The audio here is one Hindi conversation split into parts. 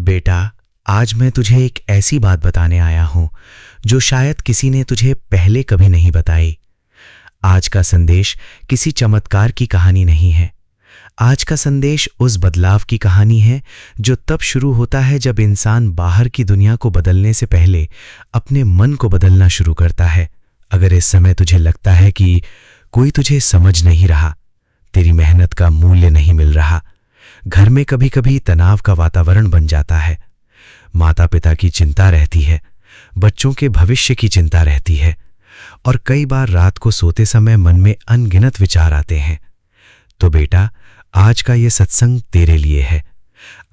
बेटा, आज मैं तुझे एक ऐसी बात बताने आया हूं जो शायद किसी ने तुझे पहले कभी नहीं बताई। आज का संदेश किसी चमत्कार की कहानी नहीं है। आज का संदेश उस बदलाव की कहानी है जो तब शुरू होता है जब इंसान बाहर की दुनिया को बदलने से पहले अपने मन को बदलना शुरू करता है। अगर इस समय तुझे लगता है कि कोई तुझे समझ नहीं रहा, तेरी मेहनत का मूल्य नहीं मिल रहा, घर में कभी कभी तनाव का वातावरण बन जाता है, माता पिता की चिंता रहती है, बच्चों के भविष्य की चिंता रहती है और कई बार रात को सोते समय मन में अनगिनत विचार आते हैं, तो बेटा, आज का ये सत्संग तेरे लिए है।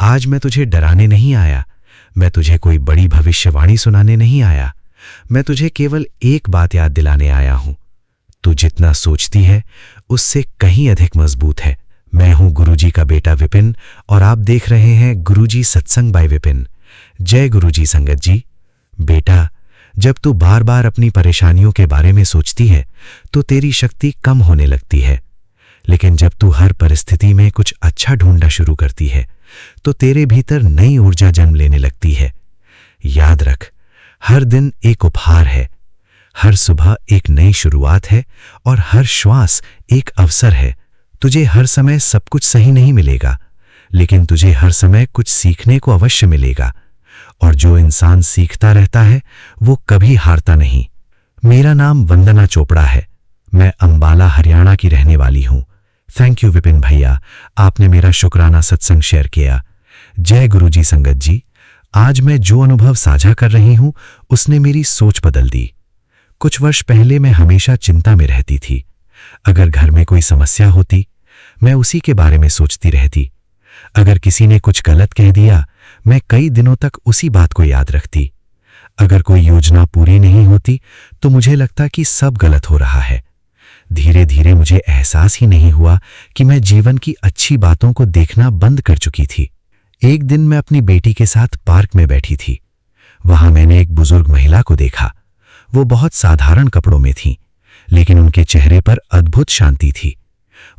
आज मैं तुझे डराने नहीं आया, मैं तुझे कोई बड़ी भविष्यवाणी सुनाने नहीं आया, मैं तुझे केवल एक बात याद दिलाने आया हूं। तू जितना सोचती है उससे कहीं अधिक मजबूत है। मैं हूं गुरुजी का बेटा विपिन और आप देख रहे हैं गुरुजी सत्संग बाय विपिन। जय गुरुजी संगत जी। बेटा, जब तू बार बार अपनी परेशानियों के बारे में सोचती है तो तेरी शक्ति कम होने लगती है, लेकिन जब तू हर परिस्थिति में कुछ अच्छा ढूंढना शुरू करती है तो तेरे भीतर नई ऊर्जा जन्म लेने लगती है। याद रख, हर दिन एक उपहार है, हर सुबह एक नई शुरुआत है और हर श्वास एक अवसर है। तुझे हर समय सब कुछ सही नहीं मिलेगा, लेकिन तुझे हर समय कुछ सीखने को अवश्य मिलेगा, और जो इंसान सीखता रहता है वो कभी हारता नहीं। मेरा नाम वंदना चोपड़ा है, मैं अंबाला हरियाणा की रहने वाली हूं। थैंक यू विपिन भैया, आपने मेरा शुक्राना सत्संग शेयर किया। जय गुरुजी संगत जी। आज मैं जो अनुभव साझा कर रही हूं उसने मेरी सोच बदल दी। कुछ वर्ष पहले मैं हमेशा चिंता में रहती थी। अगर घर में कोई समस्या होती, मैं उसी के बारे में सोचती रहती। अगर किसी ने कुछ गलत कह दिया, मैं कई दिनों तक उसी बात को याद रखती। अगर कोई योजना पूरी नहीं होती तो मुझे लगता कि सब गलत हो रहा है। धीरे धीरे मुझे एहसास ही नहीं हुआ कि मैं जीवन की अच्छी बातों को देखना बंद कर चुकी थी। एक दिन मैं अपनी बेटी के साथ पार्क में बैठी थी। वहां मैंने एक बुजुर्ग महिला को देखा। वो बहुत साधारण कपड़ों में थी, लेकिन उनके चेहरे पर अद्भुत शांति थी।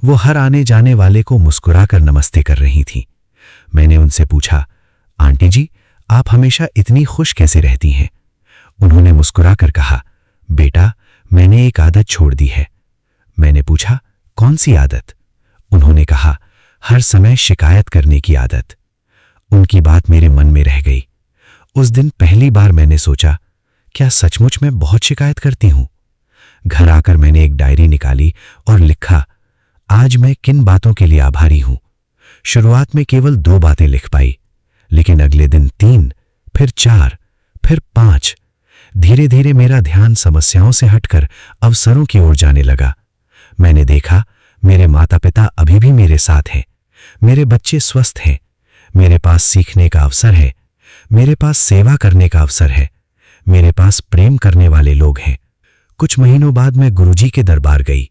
वो हर आने जाने वाले को मुस्कुराकर नमस्ते कर रही थी। मैंने उनसे पूछा, आंटी जी, आप हमेशा इतनी खुश कैसे रहती हैं? उन्होंने मुस्कुराकर कहा, बेटा, मैंने एक आदत छोड़ दी है। मैंने पूछा, कौन सी आदत? उन्होंने कहा, हर समय शिकायत करने की आदत। उनकी बात मेरे मन में रह गई। उस दिन पहली बार मैंने सोचा, क्या सचमुच मैं बहुत शिकायत करती हूं? घर आकर मैंने एक डायरी निकाली और लिखा, आज मैं किन बातों के लिए आभारी हूं। शुरुआत में केवल 2 बातें लिख पाई, लेकिन अगले दिन 3, फिर 4, फिर 5। धीरे धीरे मेरा ध्यान समस्याओं से हटकर अवसरों की ओर जाने लगा। मैंने देखा, मेरे माता पिता अभी भी मेरे साथ हैं, मेरे बच्चे स्वस्थ हैं, मेरे पास सीखने का अवसर है, मेरे पास सेवा करने का अवसर है, मेरे पास प्रेम करने वाले लोग हैं। कुछ महीनों बाद मैं गुरुजी के दरबार गई।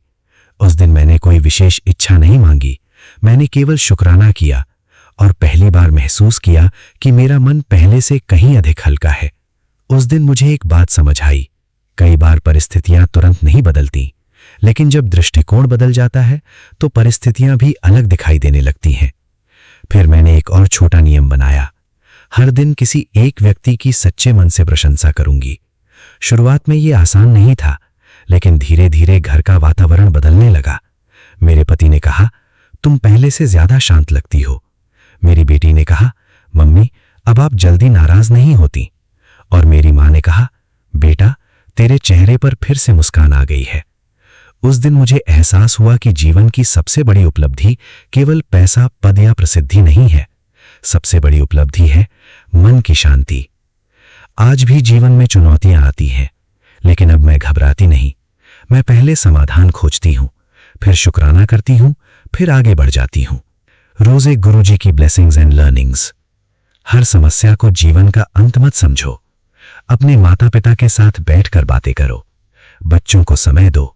उस दिन मैंने कोई विशेष इच्छा नहीं मांगी, मैंने केवल शुक्राना किया और पहली बार महसूस किया कि मेरा मन पहले से कहीं अधिक हल्का है। उस दिन मुझे एक बात समझ आई, कई बार परिस्थितियां तुरंत नहीं बदलती, लेकिन जब दृष्टिकोण बदल जाता है तो परिस्थितियां भी अलग दिखाई देने लगती हैं। फिर मैंने एक और छोटा नियम बनाया, हर दिन किसी एक व्यक्ति की सच्चे मन से प्रशंसा करूंगी। शुरुआत में ये आसान नहीं था, लेकिन धीरे धीरे घर का वातावरण बदलने लगा। मेरे पति ने कहा, तुम पहले से ज्यादा शांत लगती हो। मेरी बेटी ने कहा, मम्मी, अब आप जल्दी नाराज नहीं होती। और मेरी मां ने कहा, बेटा, तेरे चेहरे पर फिर से मुस्कान आ गई है। उस दिन मुझे एहसास हुआ कि जीवन की सबसे बड़ी उपलब्धि केवल पैसा, पद या प्रसिद्धि नहीं है। सबसे बड़ी उपलब्धि है मन की शांति। आज भी जीवन में चुनौतियां आती हैं, लेकिन अब मैं घबराती नहीं। मैं पहले समाधान खोजती हूं, फिर शुक्राना करती हूं, फिर आगे बढ़ जाती हूं। रोजे गुरुजी की ब्लेसिंग्स एंड लर्निंग्स। हर समस्या को जीवन का अंत मत समझो। अपने माता पिता के साथ बैठकर बातें करो, बच्चों को समय दो,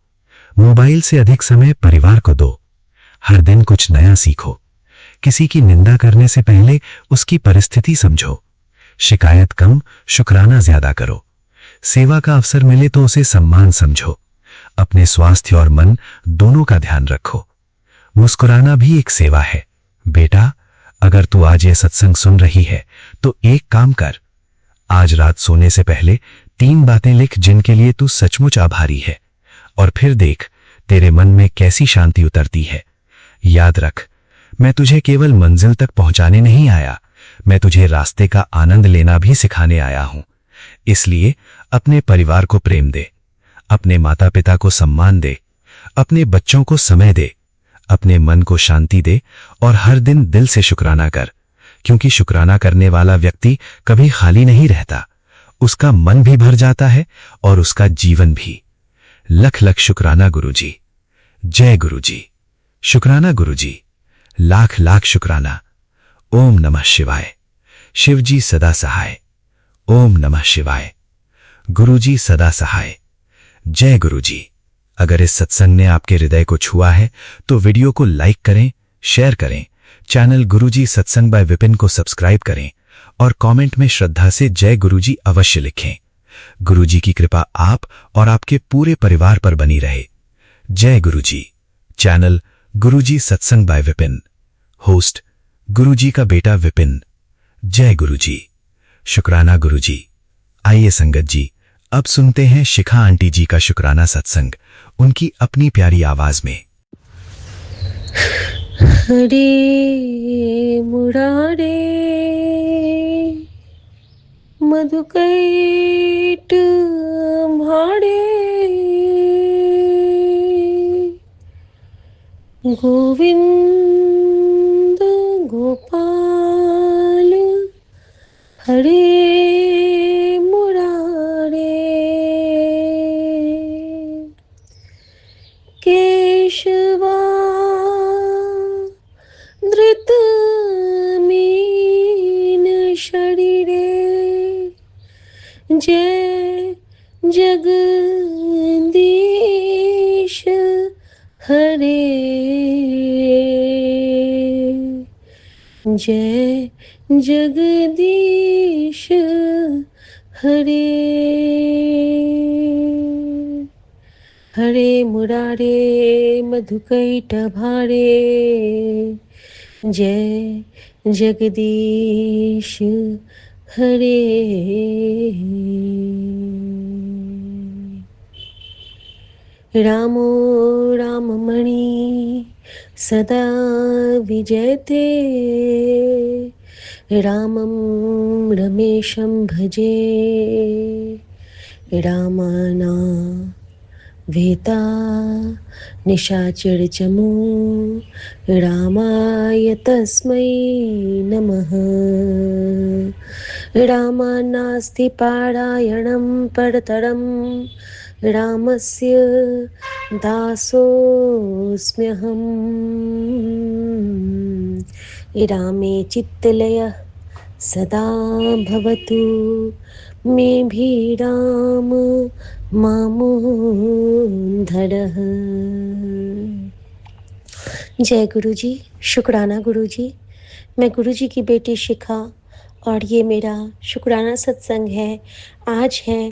मोबाइल से अधिक समय परिवार को दो। हर दिन कुछ नया सीखो। किसी की निंदा करने से पहले उसकी परिस्थिति समझो। शिकायत कम, शुक्राना ज्यादा करो। सेवा का अवसर मिले तो उसे सम्मान समझो। अपने स्वास्थ्य और मन दोनों का ध्यान रखो। मुस्कुराना भी एक सेवा है। बेटा, अगर तू आज ये सत्संग सुन रही है तो एक काम कर, आज रात सोने से पहले 3 बातें लिख जिनके लिए तू सचमुच आभारी है, और फिर देख तेरे मन में कैसी शांति उतरती है। याद रख, मैं तुझे केवल मंजिल तक पहुंचाने नहीं आया, मैं तुझे रास्ते का आनंद लेना भी सिखाने आया हूं। इसलिए अपने परिवार को प्रेम दे, अपने माता पिता को सम्मान दे, अपने बच्चों को समय दे, अपने मन को शांति दे और हर दिन दिल से शुक्राना कर, क्योंकि शुक्राना करने वाला व्यक्ति कभी खाली नहीं रहता, उसका मन भी भर जाता है और उसका जीवन भी। लख लख शुक्राना गुरुजी। जय गुरुजी। शुक्राना गुरुजी। लाख लाख शुक्राना। ओम नमः शिवाय। शिवजी सदा सहाय। ओम नमः शिवाय। गुरुजी सदा सहाय। जय गुरुजी। अगर इस सत्संग ने आपके हृदय को छुआ है तो वीडियो को लाइक करें, शेयर करें, चैनल गुरुजी सत्संग बाय विपिन को सब्सक्राइब करें और कमेंट में श्रद्धा से जय गुरुजी अवश्य लिखें। गुरुजी की कृपा आप और आपके पूरे परिवार पर बनी रहे। जय गुरुजी। चैनल गुरुजी सत्संग बाय विपिन। होस्ट गुरुजी का बेटा विपिन। जय गुरुजी। शुक्राना गुरुजी। आइए संगत जी, अब सुनते हैं शिखा आंटी जी का शुक्राना सत्संग, उनकी अपनी प्यारी आवाज में। हरे मुरारे मधुकैट भाड़े गोविंद गोपाल हरे मुरारे केशवा धृत मीन शरीरे जय जगदीश हरे जय जगदीश हरे हरे मुरारे मधुकैट भारे जय जगदीश हरे रामो राममणि सदा विजयते रामं रमेशं भजे रामाना वेता निशाचरचमू रामाय तस्मै नमः रामानास्ति पारायणं परतरं रामस्य दासोऽस्म्यहम् रामे चित्तलयः सदा भवतु मे भी राम मामोन्धरः। जय गुरुजी। शुक्राना गुरुजी। मैं गुरुजी की बेटी शिखा और ये मेरा शुक्राना सत्संग है। आज है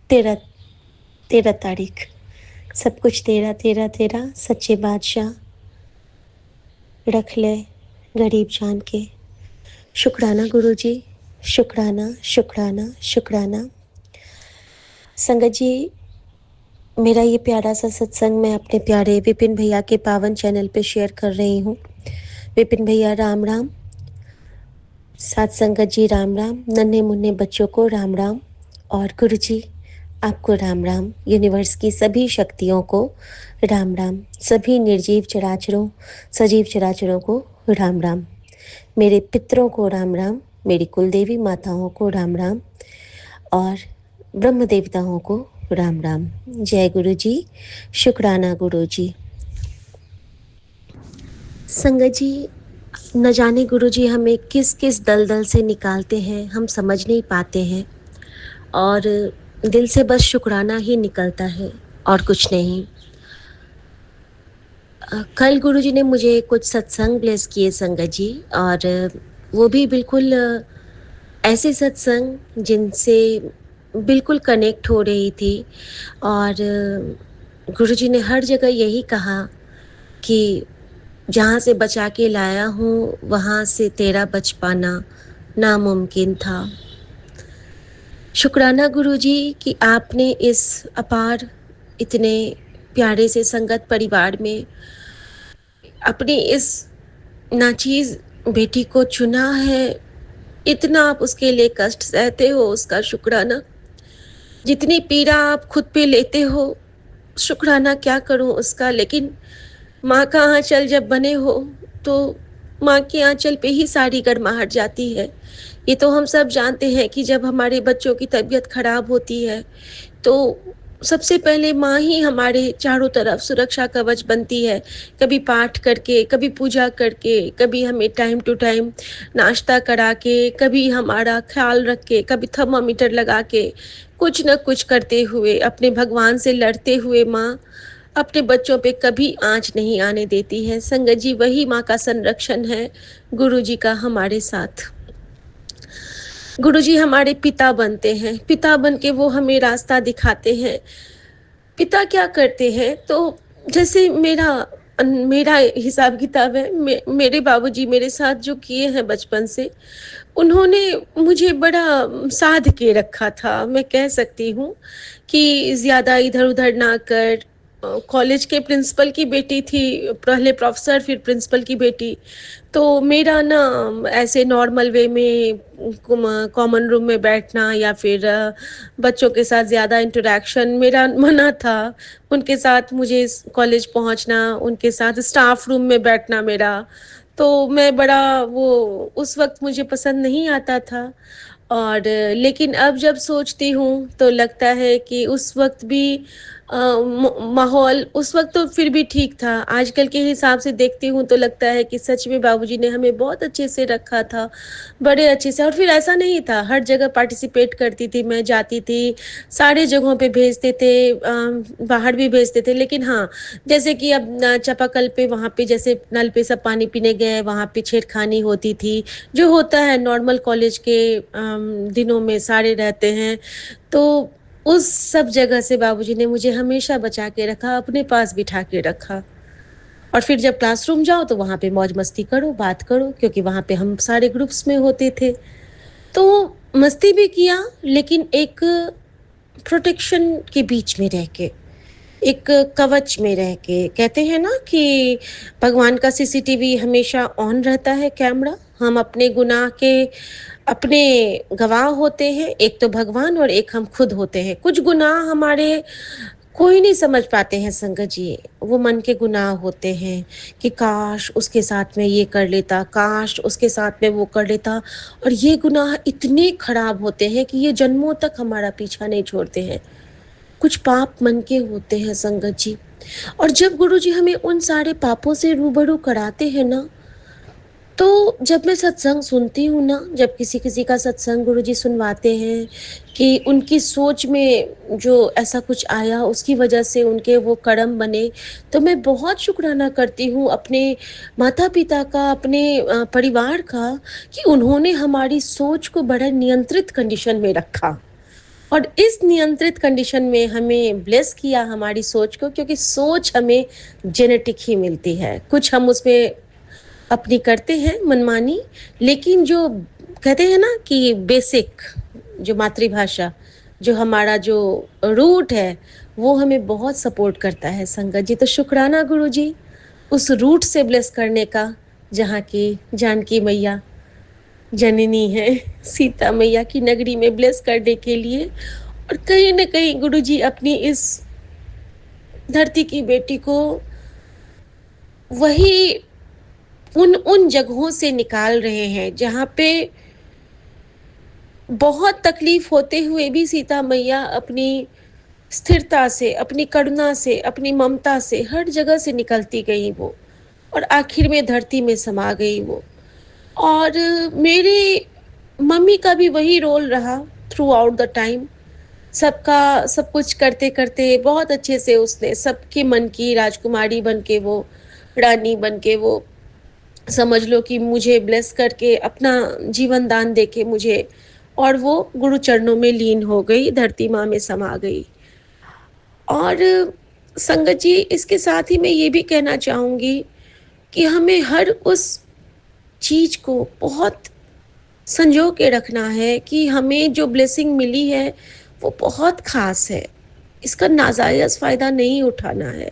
13 तारीख। सब कुछ 13 13 13 सच्चे बादशाह रख ले गरीब जान के। शुक्राना गुरुजी। शुक्राना शुक्राना शुक्राना। संगत जी, मेरा ये प्यारा सा सत्संग मैं अपने प्यारे विपिन भैया के पावन चैनल पे शेयर कर रही हूँ। विपिन भैया राम राम। साथ संगत जी राम राम। नन्हे मुन्ने बच्चों को राम राम। और गुरुजी आपको राम राम। यूनिवर्स की सभी शक्तियों को राम राम। सभी निर्जीव चराचरों सजीव चराचरों को राम राम। मेरे पितरों को राम राम। मेरी कुलदेवी माताओं को राम राम और ब्रह्म देवताओं को राम राम। जय गुरुजी। शुक्राना गुरुजी। संगत जी, न जाने गुरुजी हमें किस किस दलदल से निकालते हैं, हम समझ नहीं पाते हैं और दिल से बस शुक्राना ही निकलता है और कुछ नहीं। कल गुरुजी ने मुझे कुछ सत्संग ब्लेस किए संगत जी, और वो भी बिल्कुल ऐसे सत्संग जिनसे बिल्कुल कनेक्ट हो रही थी। और गुरुजी ने हर जगह यही कहा कि जहाँ से बचा के लाया हूँ वहाँ से तेरा बच पाना नामुमकिन था। शुक्राना गुरुजी कि आपने इस अपार इतने प्यारे से संगत परिवार में अपनी इस नाचीज बेटी को चुना है। इतना आप उसके लिए कष्ट सहते हो, उसका शुक्राना। जितनी पीड़ा आप खुद पे लेते हो, शुक्राना क्या करूं उसका। लेकिन माँ का आंचल जब बने हो तो माँ के आंचल पे ही सारी गर्माहट जाती है। ये तो हम सब जानते हैं कि जब हमारे बच्चों की तबीयत खराब होती है तो सबसे पहले माँ ही हमारे चारों तरफ सुरक्षा कवच बनती है। कभी पाठ करके, कभी पूजा करके, कभी हमें टाइम टू टाइम नाश्ता करा के, कभी हमारा ख्याल रख के, कभी थर्मामीटर लगा के, कुछ न कुछ करते हुए, अपने भगवान से लड़ते हुए माँ अपने बच्चों पे कभी आँच नहीं आने देती है। संगत जी, वही माँ का संरक्षण है गुरुजी का हमारे साथ। गुरुजी हमारे पिता बनते हैं, पिता बन के वो हमें रास्ता दिखाते हैं। पिता क्या करते हैं तो जैसे मेरा हिसाब किताब है, मेरे बाबूजी मेरे साथ जो किए हैं बचपन से, उन्होंने मुझे बड़ा साध के रखा था। मैं कह सकती हूँ कि ज़्यादा इधर उधर ना कर। कॉलेज के प्रिंसिपल की बेटी थी, पहले प्रोफेसर फिर प्रिंसिपल की बेटी। तो मेरा ना ऐसे नॉर्मल वे में कॉमन रूम में बैठना या फिर बच्चों के साथ ज़्यादा इंटरेक्शन मेरा मना था। उनके साथ मुझे कॉलेज पहुंचना, उनके साथ स्टाफ रूम में बैठना मेरा, तो मैं बड़ा वो उस वक्त मुझे पसंद नहीं आता था। और लेकिन अब जब सोचती हूँ तो लगता है कि उस वक्त भी माहौल उस वक्त तो फिर भी ठीक था। आजकल के हिसाब से देखती हूँ तो लगता है कि सच में बाबूजी ने हमें बहुत अच्छे से रखा था, बड़े अच्छे से। और फिर ऐसा नहीं था, हर जगह पार्टिसिपेट करती थी मैं, जाती थी, सारे जगहों पे भेजते थे, बाहर भी भेजते थे। लेकिन हाँ, जैसे कि अब चापाकल पे वहाँ पे जैसे नल पे सब पानी पीने गए, वहाँ पे छेड़खानी होती थी, जो होता है नॉर्मल कॉलेज के दिनों में सारे रहते हैं। तो उस सब जगह से बाबूजी ने मुझे हमेशा बचा के रखा, अपने पास बिठा के रखा। और फिर जब क्लासरूम जाओ तो वहाँ पे मौज मस्ती करो, बात करो, क्योंकि वहाँ पे हम सारे ग्रुप्स में होते थे। तो मस्ती भी किया, लेकिन एक प्रोटेक्शन के बीच में रह के, एक कवच में रह के। कहते हैं ना कि भगवान का सीसीटीवी हमेशा ऑन रहता है, कैमरा। हम अपने गुनाह के अपने गवाह होते हैं, एक तो भगवान और एक हम खुद होते हैं। कुछ गुनाह हमारे कोई नहीं समझ पाते हैं संगत जी, वो मन के गुनाह होते हैं कि काश उसके साथ में ये कर लेता, काश उसके साथ में वो कर लेता। और ये गुनाह इतने खराब होते हैं कि ये जन्मों तक हमारा पीछा नहीं छोड़ते हैं। कुछ पाप मन के होते हैं संगत जी। और जब गुरुजी हमें उन सारे पापों से रूबरू कराते हैं ना, तो जब मैं सत्संग सुनती हूँ ना, जब किसी किसी का सत्संग गुरुजी सुनवाते हैं कि उनकी सोच में जो ऐसा कुछ आया उसकी वजह से उनके वो कर्म बने, तो मैं बहुत शुक्राना करती हूँ अपने माता पिता का, अपने परिवार का, कि उन्होंने हमारी सोच को बड़ा नियंत्रित कंडीशन में रखा। और इस नियंत्रित कंडीशन में हमें ब्लेस किया हमारी सोच को, क्योंकि सोच हमें जेनेटिक ही मिलती है। कुछ हम उसमें अपनी करते हैं मनमानी, लेकिन जो कहते हैं ना कि बेसिक जो मातृभाषा, जो हमारा जो रूट है, वो हमें बहुत सपोर्ट करता है संगत जी। तो शुक्राना गुरु जी उस रूट से ब्लेस करने का, जहाँ की जानकी मैया जननी है, सीता मैया की नगरी में ब्लेस करने के लिए। और कहीं न कहीं गुरुजी अपनी इस धरती की बेटी को वही उन उन जगहों से निकाल रहे हैं जहाँ पे बहुत तकलीफ होते हुए भी सीता मैया अपनी स्थिरता से, अपनी करुणा से, अपनी ममता से हर जगह से निकलती गई वो, और आखिर में धरती में समा गई वो। और मेरी मम्मी का भी वही रोल रहा थ्रू आउट द टाइम। सबका सब कुछ करते करते बहुत अच्छे से उसने सबके मन की राजकुमारी बन के, वो रानी बन के, वो समझ लो कि मुझे ब्लेस करके अपना जीवन दान दे के मुझे, और वो गुरु चरणों में लीन हो गई, धरती माँ में समा गई। और संगत जी, इसके साथ ही मैं ये भी कहना चाहूँगी कि हमें हर उस चीज़ को बहुत संजो के रखना है कि हमें जो ब्लेसिंग मिली है वो बहुत ख़ास है। इसका नाजायज़ फ़ायदा नहीं उठाना है।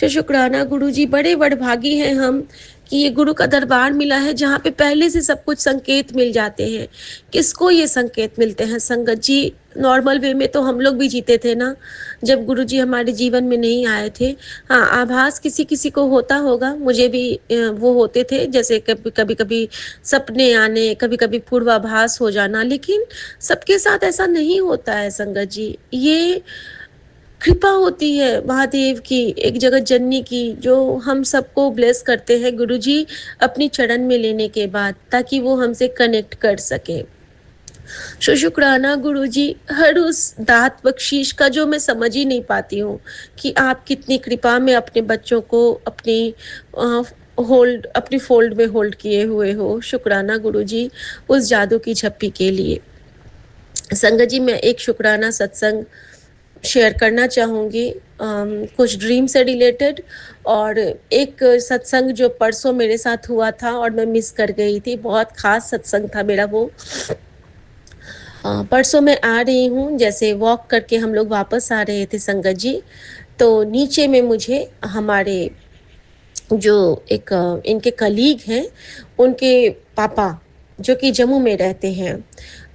शुक्राना गुरुजी, बड़े वडभागी हैं हम कि ये गुरु का दरबार मिला है जहाँ पे पहले से सब कुछ संकेत मिल जाते हैं। किसको ये संकेत मिलते हैं संगत जी? नॉर्मल वे में तो हम लोग भी जीते थे ना, जब गुरुजी हमारे जीवन में नहीं आए थे। हाँ, आभास किसी-किसी को होता होगा, मुझे भी वो होते थे, जैसे कभी-कभी सपने आने, कभी-कभी पूर्वाभास हो जाना, लेकिन सबके साथ ऐसा नहीं होता है संगत जी। ये कृपा होती है महादेव की, एक जगत जननी की, जो हम सबको ब्लेस करते हैं गुरुजी अपनी चरण में लेने के बाद, ताकि वो हमसे कनेक्ट कर सके। शुक्राना गुरुजी, हर उस दात बख्शीश का जो मैं समझ ही नहीं पाती हूँ कि आप कितनी कृपा में अपने बच्चों को अपनी फोल्ड में होल्ड किए हुए हो। शुक्राना गुरुजी उस जादू की झप्पी के लिए। संगत जी, मैं एक शुक्राना सत्संग शेयर करना चाहूँगी, कुछ ड्रीम से रिलेटेड, और एक सत्संग जो परसों मेरे साथ हुआ था और मैं मिस कर गई थी। बहुत ख़ास सत्संग था मेरा वो। परसों मैं आ रही हूँ, जैसे वॉक करके हम लोग वापस आ रहे थे संगत जी, तो नीचे में मुझे हमारे जो एक इनके कलीग हैं, उनके पापा जो कि जम्मू में रहते हैं,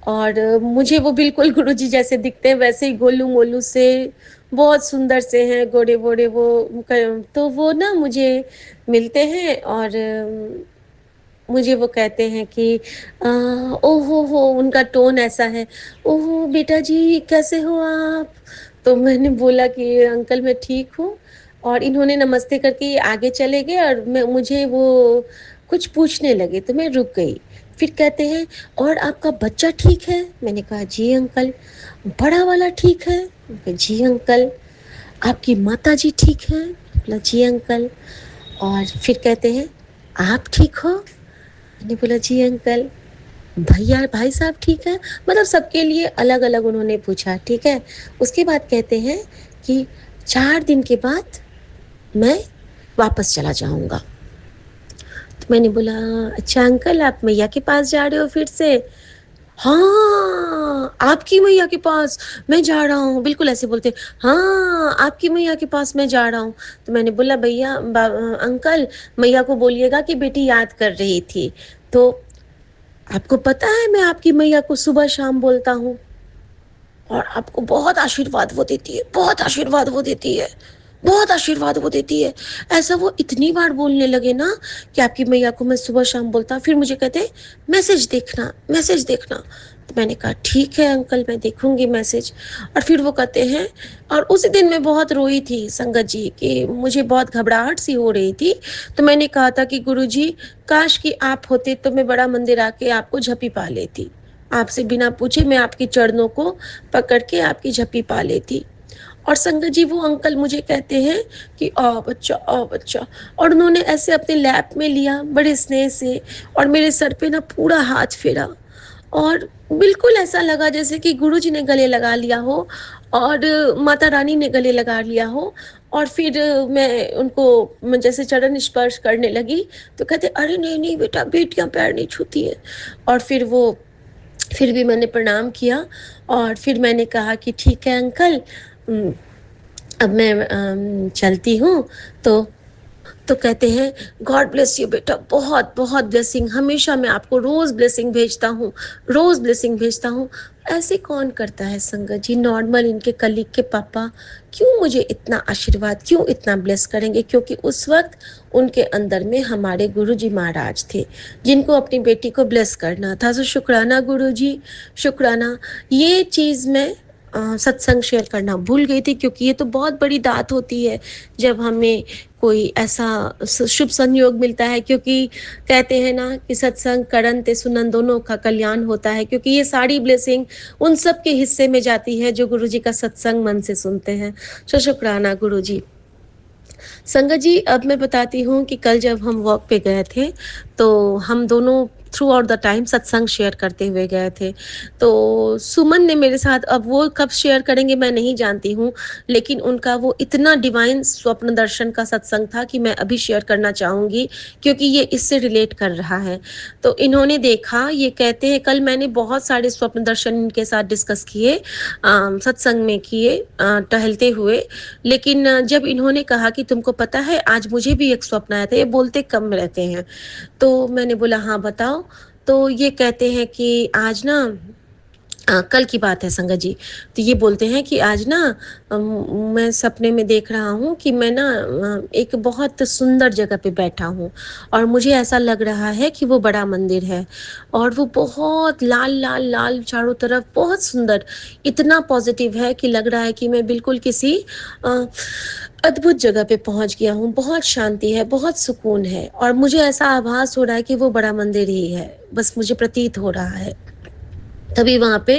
और मुझे वो बिल्कुल गुरुजी जैसे दिखते हैं, वैसे ही गोलू-मोलू से, बहुत सुंदर से हैं, गोरे-गोरे वो तो वो ना मुझे मिलते हैं और मुझे वो कहते हैं कि ओहो हो, उनका टोन ऐसा है, ओहो बेटा जी कैसे हो आप? तो मैंने बोला कि अंकल मैं ठीक हूँ, और इन्होंने नमस्ते करके ये आगे चले गए और मुझे वो कुछ पूछने लगे, तो मैं रुक गई। फिर कहते हैं, और आपका बच्चा ठीक है? मैंने कहा जी अंकल। बड़ा वाला ठीक है? मैंने कहा जी अंकल। आपकी माता जी ठीक है? बोला जी अंकल। और फिर कहते हैं, आप ठीक हो? मैंने बोला जी अंकल। भैया भाई साहब ठीक है? मतलब सबके लिए अलग अलग उन्होंने पूछा, ठीक है। उसके बाद कहते हैं कि 4 दिन के बाद मैं वापस चला जाऊंगा। तो मैंने बोला अच्छा अंकल, आप मैया के पास जा रहे हो फिर से? हाँ, आपकी मैया के पास मैं जा रहा हूँ, बिल्कुल ऐसे बोलते। हाँ, आपकी मैया के पास मैं जा रहा हूँ। तो मैंने बोला भैया अंकल, मैया को बोलिएगा कि बेटी याद कर रही थी। तो आपको पता है मैं आपकी मैया को सुबह शाम बोलता हूँ, और आपको बहुत आशीर्वाद वो देती है, बहुत आशीर्वाद वो देती है, बहुत आशीर्वाद वो देती है। ऐसा वो इतनी बार बोलने लगे ना कि आपकी मैया को मैं सुबह शाम बोलता। फिर मुझे कहते मैसेज देखना, मैसेज देखना। तो मैंने कहा ठीक है अंकल, मैं देखूंगी मैसेज। और फिर वो कहते हैं, और उसी दिन मैं बहुत रोई थी संगत जी, कि मुझे बहुत घबराहट सी हो रही थी। तो मैंने कहा था कि गुरुजी, काश कि आप होते तो मैं बड़ा मंदिर आके आपको झपी पा लेती, आपसे बिना पूछे मैं आपके चरणों को पकड़ के आपकी झप्पी पा लेती। और संगत जी, वो अंकल मुझे कहते हैं कि आओ बच्चा, आओ बच्चा। और उन्होंने ऐसे अपने लैप में लिया बड़े स्नेह से, और मेरे सर पे ना पूरा हाथ फेरा, और बिल्कुल ऐसा लगा जैसे कि गुरुजी ने गले लगा लिया हो और माता रानी ने गले लगा लिया हो। और फिर मैं उनको जैसे चरण स्पर्श करने लगी, तो कहते अरे नहीं नहीं बेटा, बेटियां पैर नहीं छूती हैं। और फिर भी मैंने प्रणाम किया, और फिर मैंने कहा कि ठीक है अंकल, अब मैं चलती हूँ। तो कहते हैं गॉड ब्लेस यू बेटा, बहुत बहुत ब्लेसिंग, हमेशा मैं आपको रोज़ ब्लेसिंग भेजता हूँ, रोज़ ब्लेसिंग भेजता हूँ। ऐसे कौन करता है संगत जी? नॉर्मल इनके कलीग के पापा क्यों मुझे इतना आशीर्वाद, क्यों इतना ब्लेस करेंगे? क्योंकि उस वक्त उनके अंदर में हमारे गुरुजी महाराज थे, जिनको अपनी बेटी को ब्लेस करना था। तो शुक्राना गुरुजी, शुक्राना। ये चीज़ मैं सत्संग शेयर करना भूल गई थी, क्योंकि ये तो बहुत बड़ी दात होती है जब हमें कोई ऐसा शुभ संयोग मिलता है। क्योंकि कहते हैं ना कि सत्संग करन ते सुनन दोनों का कल्याण होता है, क्योंकि ये सारी ब्लेसिंग उन सब के हिस्से में जाती है जो गुरुजी का सत्संग मन से सुनते हैं। शुक्राना गुरुजी। संगत जी, अब मैं बताती हूँ कि कल जब हम वॉक पे गए थे, तो हम दोनों थ्रू आउट द टाइम सत्संग शेयर करते हुए गए थे। तो सुमन ने मेरे साथ, अब वो कब शेयर करेंगे मैं नहीं जानती हूँ, लेकिन उनका वो इतना डिवाइन स्वप्न दर्शन का सत्संग था कि मैं अभी शेयर करना चाहूँगी, क्योंकि ये इससे रिलेट कर रहा है। तो इन्होंने देखा, ये कहते हैं कल मैंने बहुत सारे स्वप्न दर्शन इनके साथ डिस्कस किए, सत्संग में किए, टहलते हुए। लेकिन जब इन्होंने कहा कि तुमको पता है आज मुझे भी एक स्वप्न आया था, ये बोलते कम रहते हैं। तो मैंने बोला हाँ बताओ। तो ये कहते हैं कि आज ना, कल की बात है संगत जी। तो ये बोलते हैं कि आज ना मैं सपने में देख रहा हूँ कि मैं ना एक बहुत सुंदर जगह पे बैठा हूँ, और मुझे ऐसा लग रहा है कि वो बड़ा मंदिर है, और वो बहुत लाल लाल लाल चारों तरफ, बहुत सुंदर, इतना पॉजिटिव है कि लग रहा है कि मैं बिल्कुल किसी अ, अद्भुत जगह पे पहुंच गया हूँ। बहुत शांति है, बहुत सुकून है, और मुझे ऐसा आभास हो रहा है कि वो बड़ा मंदिर ही है, बस मुझे प्रतीत हो रहा है। तभी वहाँ पे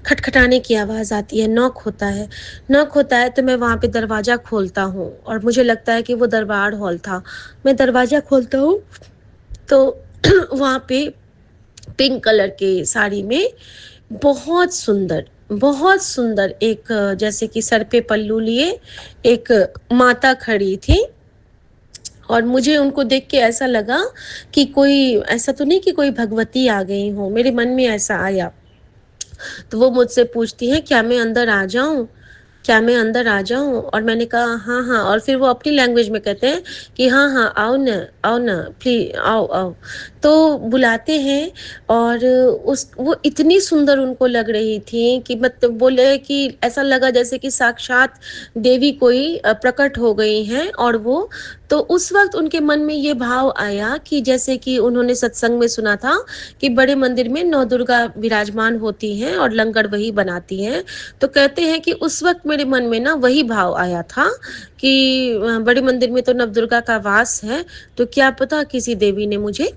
खटखटाने की आवाज़ आती है, नॉक होता है। नॉक होता है तो मैं वहाँ पे दरवाज़ा खोलता हूँ, और मुझे लगता है कि वो दरबार हॉल था। मैं दरवाज़ा खोलता हूँ तो वहाँ पे पिंक कलर के साड़ी में बहुत सुंदर एक, जैसे कि सर पे पल्लू लिए एक माता खड़ी थी, और मुझे उनको देख के ऐसा लगा कि कोई, ऐसा तो नहीं कि कोई भगवती आ गई हो, मेरे मन में ऐसा आया। तो वो मुझसे पूछती हैं क्या मैं अंदर आ जाऊं, क्या मैं अंदर आ जाऊं? और मैंने कहा हाँ हाँ, और फिर वो अपनी लैंग्वेज में कहते हैं कि हाँ हाँ आओ ना प्लीज आओ आओ। तो बुलाते हैं, और उस वो इतनी सुंदर उनको लग रही थी कि मतलब बोले कि ऐसा लगा जैसे कि साक्षात देवी कोई प्रकट हो गई हैं। और वो, तो उस वक्त उनके मन में ये भाव आया कि जैसे कि उन्होंने सत्संग में सुना था कि बड़े मंदिर में नौ दुर्गा विराजमान होती हैं और लंगर वही बनाती हैं। तो कहते हैं कि उस वक्त मेरे मन में ना वही भाव आया था कि बड़े मंदिर में तो नवदुर्गा का वास है, तो क्या पता किसी देवी ने मुझे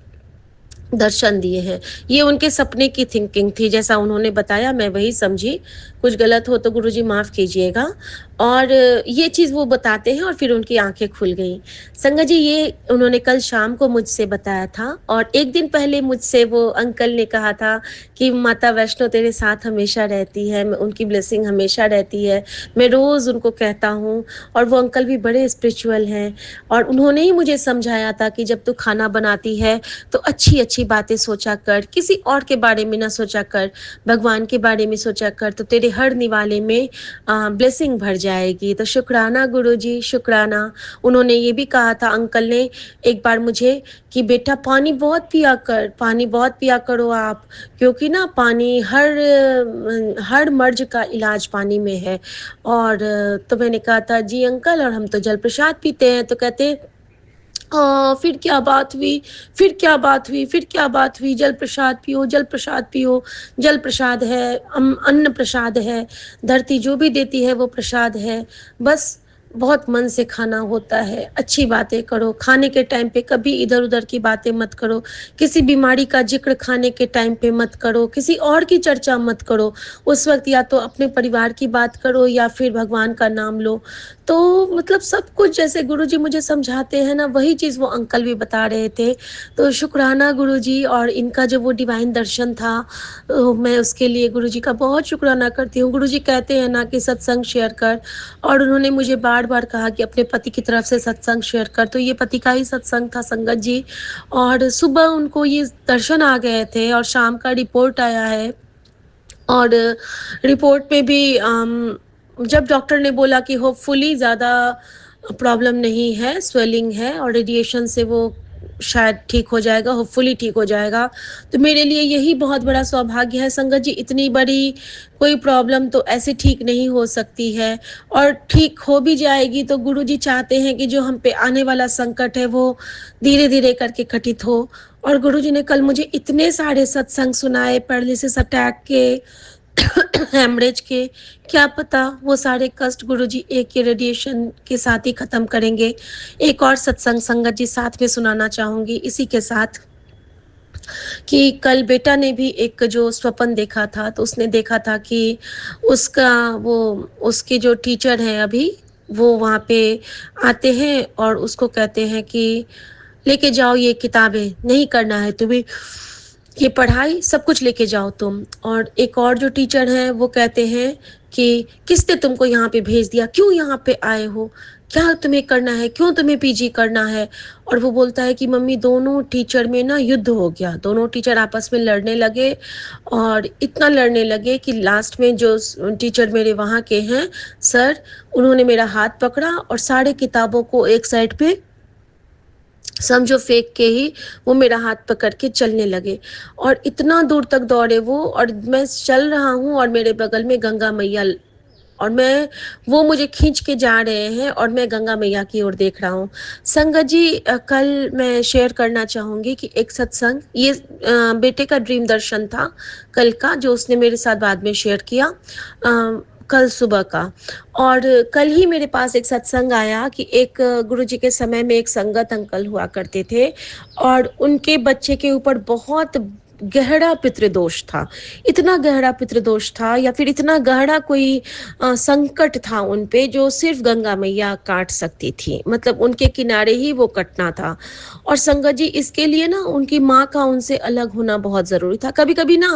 दर्शन दिए हैं। ये उनके सपने की थिंकिंग थी, जैसा उन्होंने बताया मैं वही समझी। कुछ गलत हो तो गुरुजी माफ़ कीजिएगा। और ये चीज़ वो बताते हैं, और फिर उनकी आंखें खुल गई। संगत जी, ये उन्होंने कल शाम को मुझसे बताया था, और एक दिन पहले मुझसे वो अंकल ने कहा था कि माता वैष्णो तेरे साथ हमेशा रहती है, उनकी ब्लेसिंग हमेशा रहती है। मैं रोज़ उनको कहता हूँ, और वो अंकल भी बड़े स्पिरिचुअल हैं, और उन्होंने ही मुझे समझाया था कि जब तू खाना बनाती है तो अच्छी अच्छी बातें सोचा कर, किसी और के बारे में ना सोचा कर, भगवान के बारे में सोचा कर, तो तेरे हर निवाले में ब्लेसिंग भर जाएगी। तो शुक्राना गुरुजी, शुक्राना। उन्होंने ये भी कहा था अंकल ने एक बार मुझे कि बेटा पानी बहुत पिया कर, पानी बहुत पिया करो आप, क्योंकि ना पानी हर मर्ज का इलाज पानी में है। और तो मैंने कहा था जी अंकल, और हम तो जल प्रसाद पीते हैं। तो कहते फिर क्या बात हुई, फिर क्या बात हुई, फिर क्या बात हुई, जल प्रसाद पियो, जल प्रसाद पियो। जल प्रसाद है, अन्न प्रसाद है, धरती जो भी देती है वो प्रसाद है। बस बहुत मन से खाना होता है, अच्छी बातें करो, खाने के टाइम पे कभी इधर उधर की बातें मत करो, किसी बीमारी का जिक्र खाने के टाइम पे मत करो, किसी और की चर्चा मत करो। उस वक्त या तो अपने परिवार की बात करो या फिर भगवान का नाम लो। तो मतलब सब कुछ जैसे गुरुजी मुझे समझाते हैं ना, वही चीज़ वो अंकल भी बता रहे थे। तो शुक्राना गुरुजी, और इनका जो वो डिवाइन दर्शन था, मैं उसके लिए गुरुजी का बहुत शुक्राना करती हूँ। गुरुजी कहते हैं ना कि सत्संग शेयर कर, और उन्होंने मुझे बार बार कहा कि अपने पति की तरफ से सत्संग शेयर कर। तो ये पति का ही सत्संग था संगत जी, और सुबह उनको ये दर्शन आ गए थे, और शाम का रिपोर्ट आया है। और रिपोर्ट में भी जब डॉक्टर ने बोला कि होपफुली ज़्यादा प्रॉब्लम नहीं है, स्वेलिंग है, और रेडिएशन से वो शायद ठीक हो जाएगा, होपफुली ठीक हो जाएगा। तो मेरे लिए यही बहुत बड़ा सौभाग्य है संगत जी, इतनी बड़ी कोई प्रॉब्लम तो ऐसे ठीक नहीं हो सकती है, और ठीक हो भी जाएगी तो गुरुजी चाहते हैं कि जो हम पे आने वाला संकट है वो धीरे धीरे करके घटित हो। और गुरुजी ने कल मुझे इतने सारे सत्संग सुनाए, पैरालिसिस अटैक के, हेमरेज के, क्या पता वो सारे कष्ट गुरुजी एक के रेडिएशन के साथ ही खत्म करेंगे। एक और सत्संग संगत जी साथ में सुनाना चाहूंगी इसी के साथ, कि कल बेटा ने भी एक जो स्वप्न देखा था, तो उसने देखा था कि उसका वो, उसके जो टीचर हैं अभी, वो वहाँ पे आते हैं और उसको कहते हैं कि लेके जाओ ये किताबें, नहीं करना है तुम्हें, ये पढ़ाई सब कुछ लेके जाओ तुम। और एक और जो टीचर हैं वो कहते हैं कि किसने तुमको यहाँ पे भेज दिया, क्यों यहाँ पे आए हो, क्या तुम्हें करना है, क्यों तुम्हें पीजी करना है। और वो बोलता है कि मम्मी दोनों टीचर में ना युद्ध हो गया, दोनों टीचर आपस में लड़ने लगे। और इतना लड़ने लगे कि लास्ट में जो टीचर मेरे वहाँ के हैं सर, उन्होंने मेरा हाथ पकड़ा और सारे किताबों को एक साइड पे समझो फेंक के ही वो मेरा हाथ पकड़ के चलने लगे। और इतना दूर तक दौड़े वो, और मैं चल रहा हूँ और मेरे बगल में गंगा मैया, और मैं, वो मुझे खींच के जा रहे हैं और मैं गंगा मैया की ओर देख रहा हूँ। संगत जी, कल मैं शेयर करना चाहूँगी कि एक सत्संग, ये बेटे का ड्रीम दर्शन था कल का, जो उसने मेरे साथ बाद में शेयर किया कल सुबह का। और कल ही मेरे पास एक सत्संग आया कि एक गुरुजी के समय में एक संगत अंकल हुआ करते थे, और उनके बच्चे के ऊपर बहुत गहरा पितृदोष था। इतना गहरा पितृदोष था, या फिर इतना गहरा कोई संकट था उन पे, जो सिर्फ गंगा मैया काट सकती थी, मतलब उनके किनारे ही वो कटना था। और संगत जी, इसके लिए ना उनकी माँ का उनसे अलग होना बहुत ज़रूरी था। कभी कभी ना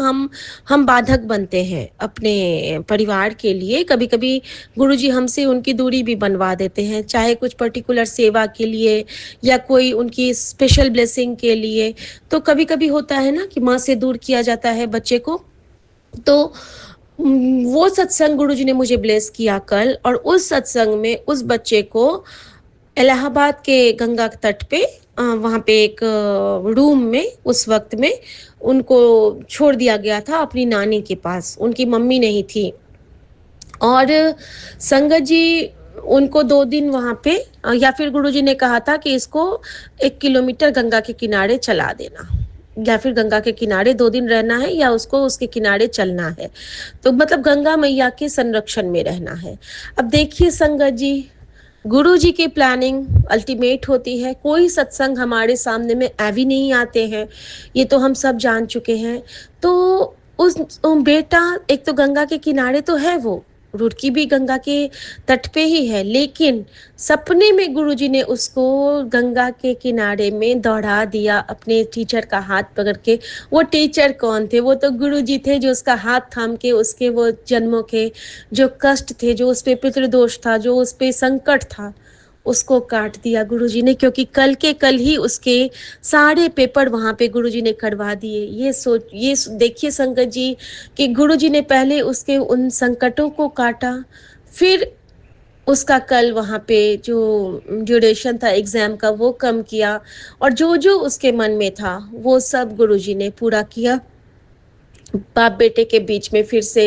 हम बाधक बनते हैं अपने परिवार के लिए। कभी कभी गुरुजी हमसे उनकी दूरी भी बनवा देते हैं, चाहे कुछ पर्टिकुलर सेवा के लिए या कोई उनकी स्पेशल ब्लेसिंग के लिए। तो कभी कभी होता है ना कि माँ से दूर किया जाता है बच्चे को। तो वो सत्संग गुरुजी ने मुझे ब्लेस किया कल, और उस सत्संग में उस बच्चे को इलाहाबाद के गंगा तट पे वहाँ पे एक रूम में उस वक्त में उनको छोड़ दिया गया था अपनी नानी के पास, उनकी मम्मी नहीं थी। और संगत जी, उनको 2 दिन वहाँ पे या फिर गुरुजी ने कहा था कि इसको 1 किलोमीटर गंगा के किनारे चला देना, या फिर गंगा के किनारे 2 दिन रहना है, या उसको उसके किनारे चलना है। तो मतलब गंगा मैया के संरक्षण में रहना है। अब देखिए संगत जी, गुरु जी की प्लानिंग अल्टीमेट होती है। कोई सत्संग हमारे सामने में ऐवी नहीं आते हैं, ये तो हम सब जान चुके हैं। तो उस बेटा एक तो गंगा के किनारे तो है, वो रुड़की भी गंगा के तट पे ही है, लेकिन सपने में गुरुजी ने उसको गंगा के किनारे में दौड़ा दिया अपने टीचर का हाथ पकड़ के। वो टीचर कौन थे? वो तो गुरुजी थे, जो उसका हाथ थाम के उसके वो जन्मों के जो कष्ट थे, जो उस पे पितृदोष था, जो उस पे संकट था, उसको काट दिया गुरुजी ने। क्योंकि कल के कल ही उसके सारे पेपर वहाँ पे गुरुजी ने करवा दिए। ये देखिए संगत जी कि गुरुजी ने पहले उसके उन संकटों को काटा, फिर उसका कल वहाँ पे जो ड्यूरेशन था एग्जाम का वो कम किया, और जो जो उसके मन में था वो सब गुरुजी ने पूरा किया। बाप बेटे के बीच में फिर से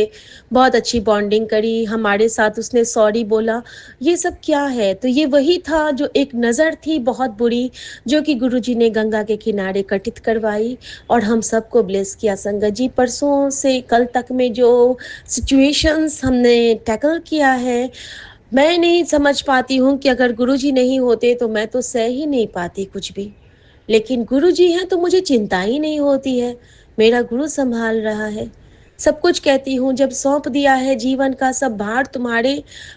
बहुत अच्छी बॉन्डिंग करी, हमारे साथ उसने सॉरी बोला। ये सब क्या है? तो ये वही था जो एक नज़र थी बहुत बुरी, जो कि गुरुजी ने गंगा के किनारे कटित करवाई और हम सबको ब्लेस किया। संगत जी, परसों से कल तक में जो सिचुएशंस हमने टैकल किया है, मैं नहीं समझ पाती हूँ कि अगर गुरुजी नहीं होते तो मैं तो सह ही नहीं पाती कुछ भी। लेकिन गुरुजी हैं तो मुझे चिंता ही नहीं होती है, मेरा गुरु संभाल रहा है। सब कुछ कहती हूँ, जब सौंप दिया है जीवन का सब भार तुम्हारे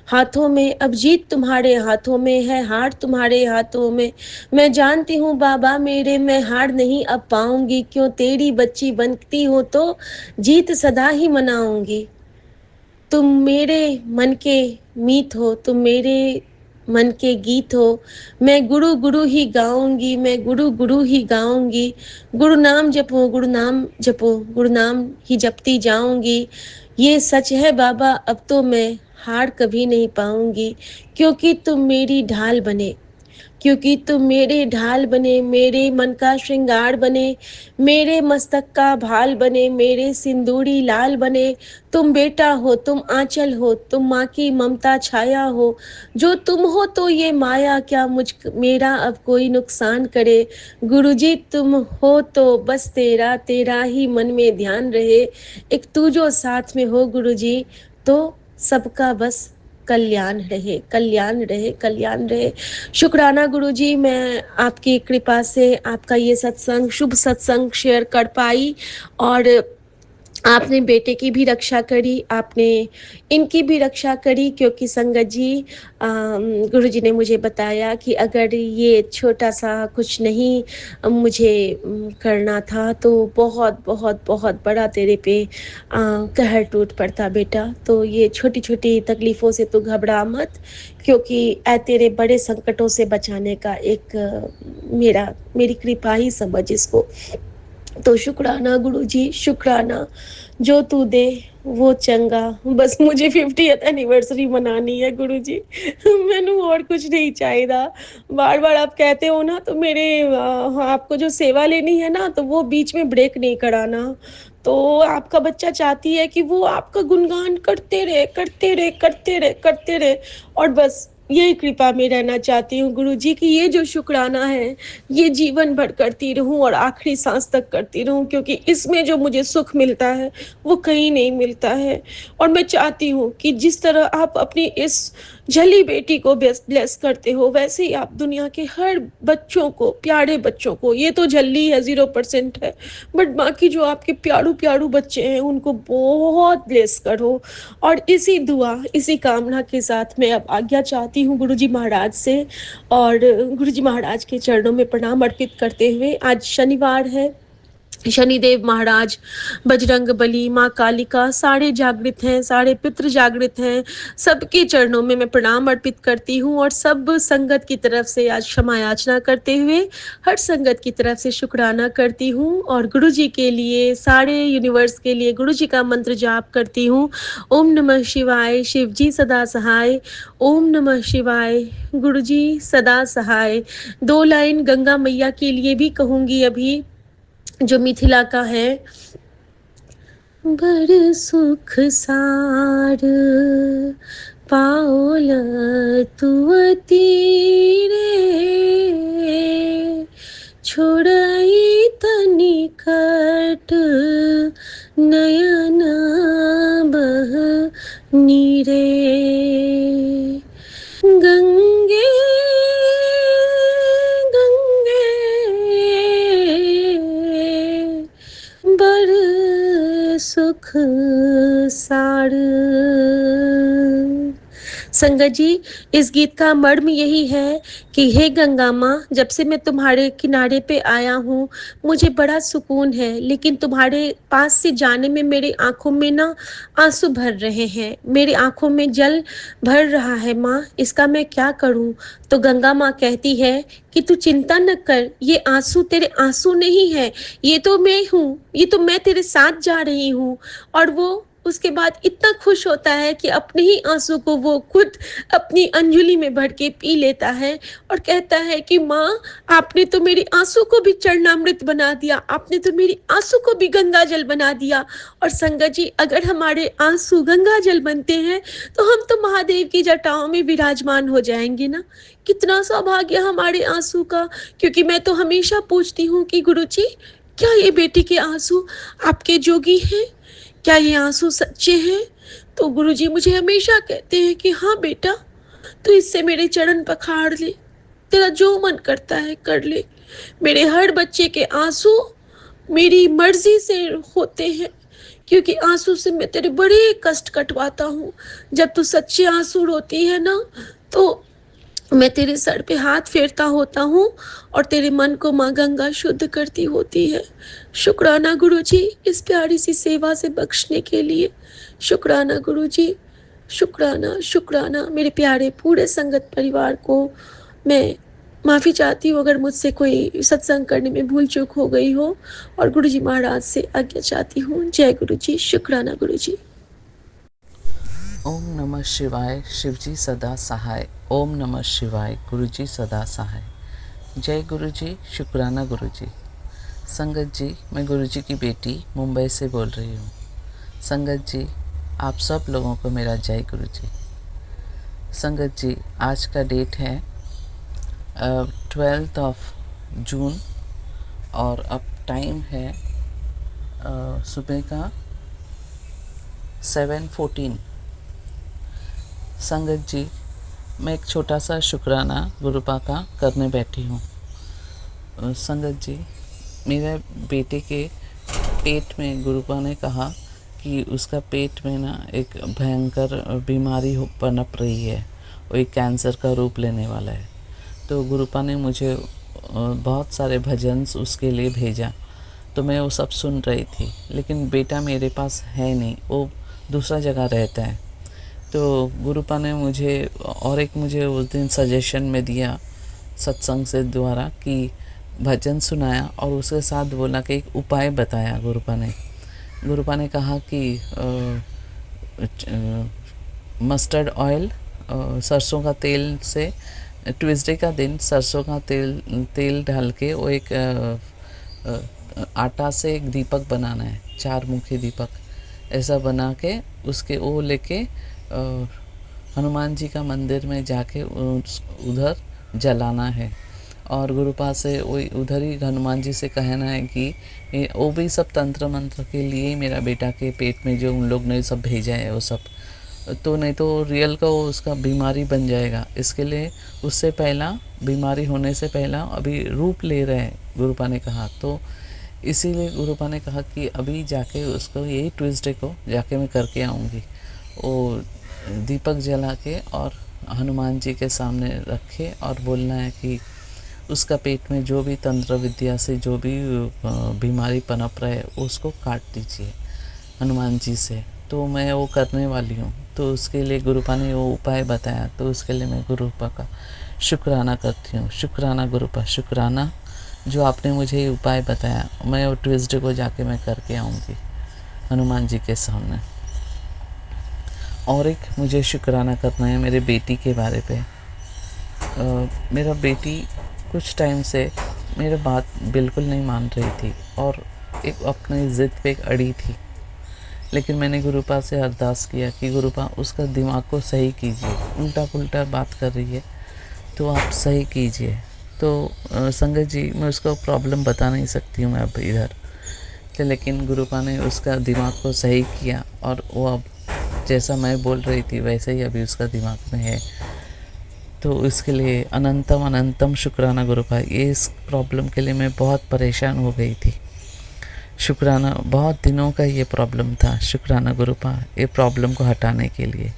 हाथों में, अब जीत तुम्हारे हाथों में है, हार तुम्हारे हाथों में। मैं जानती हूँ बाबा मेरे, मैं हार नहीं अब पाऊंगी, क्यों तेरी बच्ची बनती हो तो जीत सदा ही मनाऊंगी। तुम मेरे मन के मीत हो, तुम मेरे मन के गीत हो। मैं गुरु गुरु ही गाऊंगी, मैं गुरु गुरु ही गाऊंगी। गुरु नाम जपो, गुरु नाम जपो, गुरु नाम ही जपती जाऊंगी। ये सच है बाबा, अब तो मैं हार कभी नहीं पाऊंगी, क्योंकि तुम मेरी ढाल बने, क्योंकि तुम मेरे ढाल बने, मेरे मन का श्रृंगार बने, मेरे मस्तक का भाल बने, मेरे सिंदूरी लाल बने। तुम बेटा हो, तुम आंचल हो, तुम माँ की ममता छाया हो। जो तुम हो तो ये माया क्या मुझ मेरा अब कोई नुकसान करे। गुरुजी तुम हो तो बस तेरा तेरा ही मन में ध्यान रहे। एक तू जो साथ में हो गुरुजी, तो सबका बस कल्याण रहे, कल्याण रहे, कल्याण रहे। शुक्राना गुरुजी, मैं आपकी कृपा से आपका ये सत्संग, शुभ सत्संग शेयर कर पाई। और आपने बेटे की भी रक्षा करी, आपने इनकी भी रक्षा करी, क्योंकि संगत जी गुरुजी ने मुझे बताया कि अगर ये छोटा-सा कुछ नहीं मुझे करना था, तो बहुत, बहुत, बहुत बड़ा तेरे पे कहर टूट पड़ता बेटा। तो ये छोटी-छोटी तकलीफ़ों से तू घबरा मत, क्योंकि तेरे बड़े संकटों से बचाने का एक मेरी कृपा ही समझ इसको। तो शुक्राना गुरुजी, शुक्राना, जो तू दे वो चंगा। बस मुझे 50th एनिवर्सरी मनानी है गुरुजी। मैनू और कुछ नहीं चाहिदा। बार-बार आप कहते हो ना, तो मेरे आपको जो सेवा लेनी है ना, तो वो बीच में ब्रेक नहीं कराना। तो आपका बच्चा चाहती है कि वो आपका गुणगान करते रहे, करते रहे, करते रहे, करते रहे, और बस यही कृपा में रहना चाहती हूँ गुरुजी कि ये जो शुक्राना है, ये जीवन भर करती रहूँ और आखिरी सांस तक करती रहूँ, क्योंकि इसमें जो मुझे सुख मिलता है वो कहीं नहीं मिलता है। और मैं चाहती हूँ कि जिस तरह आप अपनी इस झली बेटी को ब्लेस करते हो, वैसे ही आप दुनिया के हर बच्चों को, प्यारे बच्चों को, ये तो झल्ली है, 0% है, बट बाकी जो आपके प्यारू प्यारू बच्चे हैं उनको बहुत ब्लेस करो। और इसी दुआ, इसी कामना के साथ मैं अब आज्ञा चाहती हूँ गुरुजी महाराज से, और गुरुजी महाराज के चरणों में प्रणाम अर्पित करते हुए, आज शनिवार है, शनिदेव महाराज, बजरंग बली, माँ कालिका सारे जागृत हैं, सारे पितृ जागृत हैं। सबके चरणों में मैं प्रणाम अर्पित करती हूँ, और सब संगत की तरफ से आज क्षमा याचना करते हुए हर संगत की तरफ से शुक्राना करती हूँ, और गुरु जी के लिए, सारे यूनिवर्स के लिए गुरु जी का मंत्र जाप करती हूँ। ओम नमः शिवाय, शिव जी सदा सहाय। ओम नमः शिवाय, गुरु जी सदा सहाय। 2 लाइन गंगा मैया के लिए भी कहूँगी अभी, जो मिथिला का है। बड़ सुख सार पाओल तुअ तीरे, छोड़ई तनिकट नयन बह नीरे। गंगे गंगे बड़ सुख सार। संगत जी, इस गीत का मर्म यही है कि हे गंगा माँ, जब से मैं तुम्हारे किनारे पे आया हूँ, मुझे बड़ा सुकून है, लेकिन तुम्हारे पास से जाने में मेरी आंखों में ना आंसू भर रहे हैं, मेरी आंखों में जल भर रहा है माँ, इसका मैं क्या करूँ? तो गंगा माँ कहती है कि तू चिंता न कर, ये आंसू तेरे आंसू नहीं है, ये तो मैं हूँ, ये तो मैं तेरे साथ जा रही हूँ। और वो उसके बाद इतना खुश होता है कि अपने ही आंसू को वो खुद अपनी अंजुलि में भर के पी लेता है, और कहता है कि माँ, आपने तो मेरी आंसू को भी चरणामृत बना दिया, आपने तो मेरी आंसू को भी गंगा जल बना दिया। और संगत जी, अगर हमारे आंसू गंगा जल बनते हैं, तो हम तो महादेव की जटाओं में विराजमान हो जाएंगे ना। कितना सौभाग्य हमारे आंसू का। क्योंकि मैं तो हमेशा पूछती हूँ कि गुरुजी, क्या ये बेटी के आंसू आपके जोगी हैं? क्या ये आंसू सच्चे हैं? तो गुरुजी मुझे हमेशा कहते हैं कि हाँ बेटा, तू इससे मेरे चरण पखाड़ ले, तेरा जो मन करता है कर ले। मेरे हर बच्चे के आंसू मेरी मर्जी से होते हैं, क्योंकि आंसू से मैं तेरे बड़े कष्ट कटवाता हूँ। जब तू सच्चे आंसू रोती है ना, तो मैं तेरे सर पे हाथ फेरता होता हूँ, और तेरे मन को माँ गंगा शुद्ध करती होती है। शुक्राना गुरुजी, इस प्यारी सी सेवा से बख्शने के लिए। शुक्राना गुरुजी, शुक्राना, शुक्राना। मेरे प्यारे पूरे संगत परिवार को मैं माफ़ी चाहती हूँ अगर मुझसे कोई सत्संग करने में भूल चूक हो गई हो, और गुरुजी महाराज से आज्ञा चाहती हूँ। जय गुरुजी, शुक्राना गुरुजी। ओम नमः शिवाय, शिवजी सदा सहाय। ओम नमः शिवाय, गुरुजी सदा सहाय। जय गुरुजी, शुक्राना गुरुजी। संगत जी, मैं गुरुजी की बेटी मुंबई से बोल रही हूँ। संगत जी, आप सब लोगों को मेरा जय गुरुजी। संगत जी, आज का डेट है 12 जून, और अब टाइम है सुबह का 7:14। संगत जी, मैं एक छोटा सा शुक्राना गुरुपा का करने बैठी हूँ। संगत जी, मेरे बेटे के पेट में गुरुपा ने कहा कि उसका पेट में ना एक भयंकर बीमारी पनप रही है, वो एक कैंसर का रूप लेने वाला है। तो गुरुपा ने मुझे बहुत सारे भजन उसके लिए भेजा, तो मैं वो सब सुन रही थी। लेकिन बेटा मेरे पास है नहीं, वो दूसरा जगह रहता है। तो गुरुपा ने मुझे मुझे उस दिन सजेशन में दिया सत्संग से द्वारा कि भजन सुनाया, और उसके साथ बोला कि एक उपाय बताया गुरुपा ने कहा कि मस्टर्ड ऑयल, सरसों का तेल से ट्यूसडे का दिन सरसों का तेल डाल के वो एक आटा से एक दीपक बनाना है, 4 मुखी दीपक ऐसा बना के उसके वो लेके हनुमान जी का मंदिर में जाके उधर जलाना है। और गुरुपा से वही उधर ही हनुमान जी से कहना है कि वो भी सब तंत्र मंत्र के लिए ही मेरा बेटा के पेट में जो उन लोग ने सब भेजा है वो सब, तो नहीं तो रियल का वो उसका बीमारी बन जाएगा। इसके लिए उससे पहला बीमारी होने से पहला अभी रूप ले रहे हैं, गुरुपा ने कहा। तो इसीलिए गुरुपा ने कहा कि अभी जाके उसको यही ट्यूसडे को जाके मैं करके आऊँगी। वो दीपक जला के और हनुमान जी के सामने रखे और बोलना है कि उसका पेट में जो भी तंत्र विद्या से जो भी बीमारी पनप रहा है उसको काट दीजिए हनुमान जी से। तो मैं वो करने वाली हूँ। तो उसके लिए गुरुपा ने वो उपाय बताया, तो उसके लिए मैं गुरुपा का शुक्राना करती हूँ। शुक्राना गुरुपा, शुक्राना जो आपने मुझे ये उपाय बताया। मैं वो ट्यूसडे को जाके मैं करके आऊँगी हनुमान जी के सामने। और एक मुझे शुक्राना करना है मेरे बेटी के बारे पे। मेरा बेटी कुछ टाइम से मेरी बात बिल्कुल नहीं मान रही थी और एक अपनी ज़िद पे एक अड़ी थी। लेकिन मैंने गुरुपा से अरदास किया कि गुरुपा उसका दिमाग को सही कीजिए, उल्टा पुल्टा बात कर रही है तो आप सही कीजिए। तो संगत जी, मैं उसको प्रॉब्लम बता नहीं सकती हूँ मैं अब इधर, लेकिन गुरुपा ने उसका दिमाग को सही किया और वो अब जैसा मैं बोल रही थी वैसे ही अभी उसका दिमाग में है। तो इसके लिए अनंतम अनंतम शुक्राना गुरुपा। ये इस प्रॉब्लम के लिए मैं बहुत परेशान हो गई थी। शुक्राना, बहुत दिनों का ये प्रॉब्लम था। शुक्राना गुरुपा ये प्रॉब्लम को हटाने के लिए।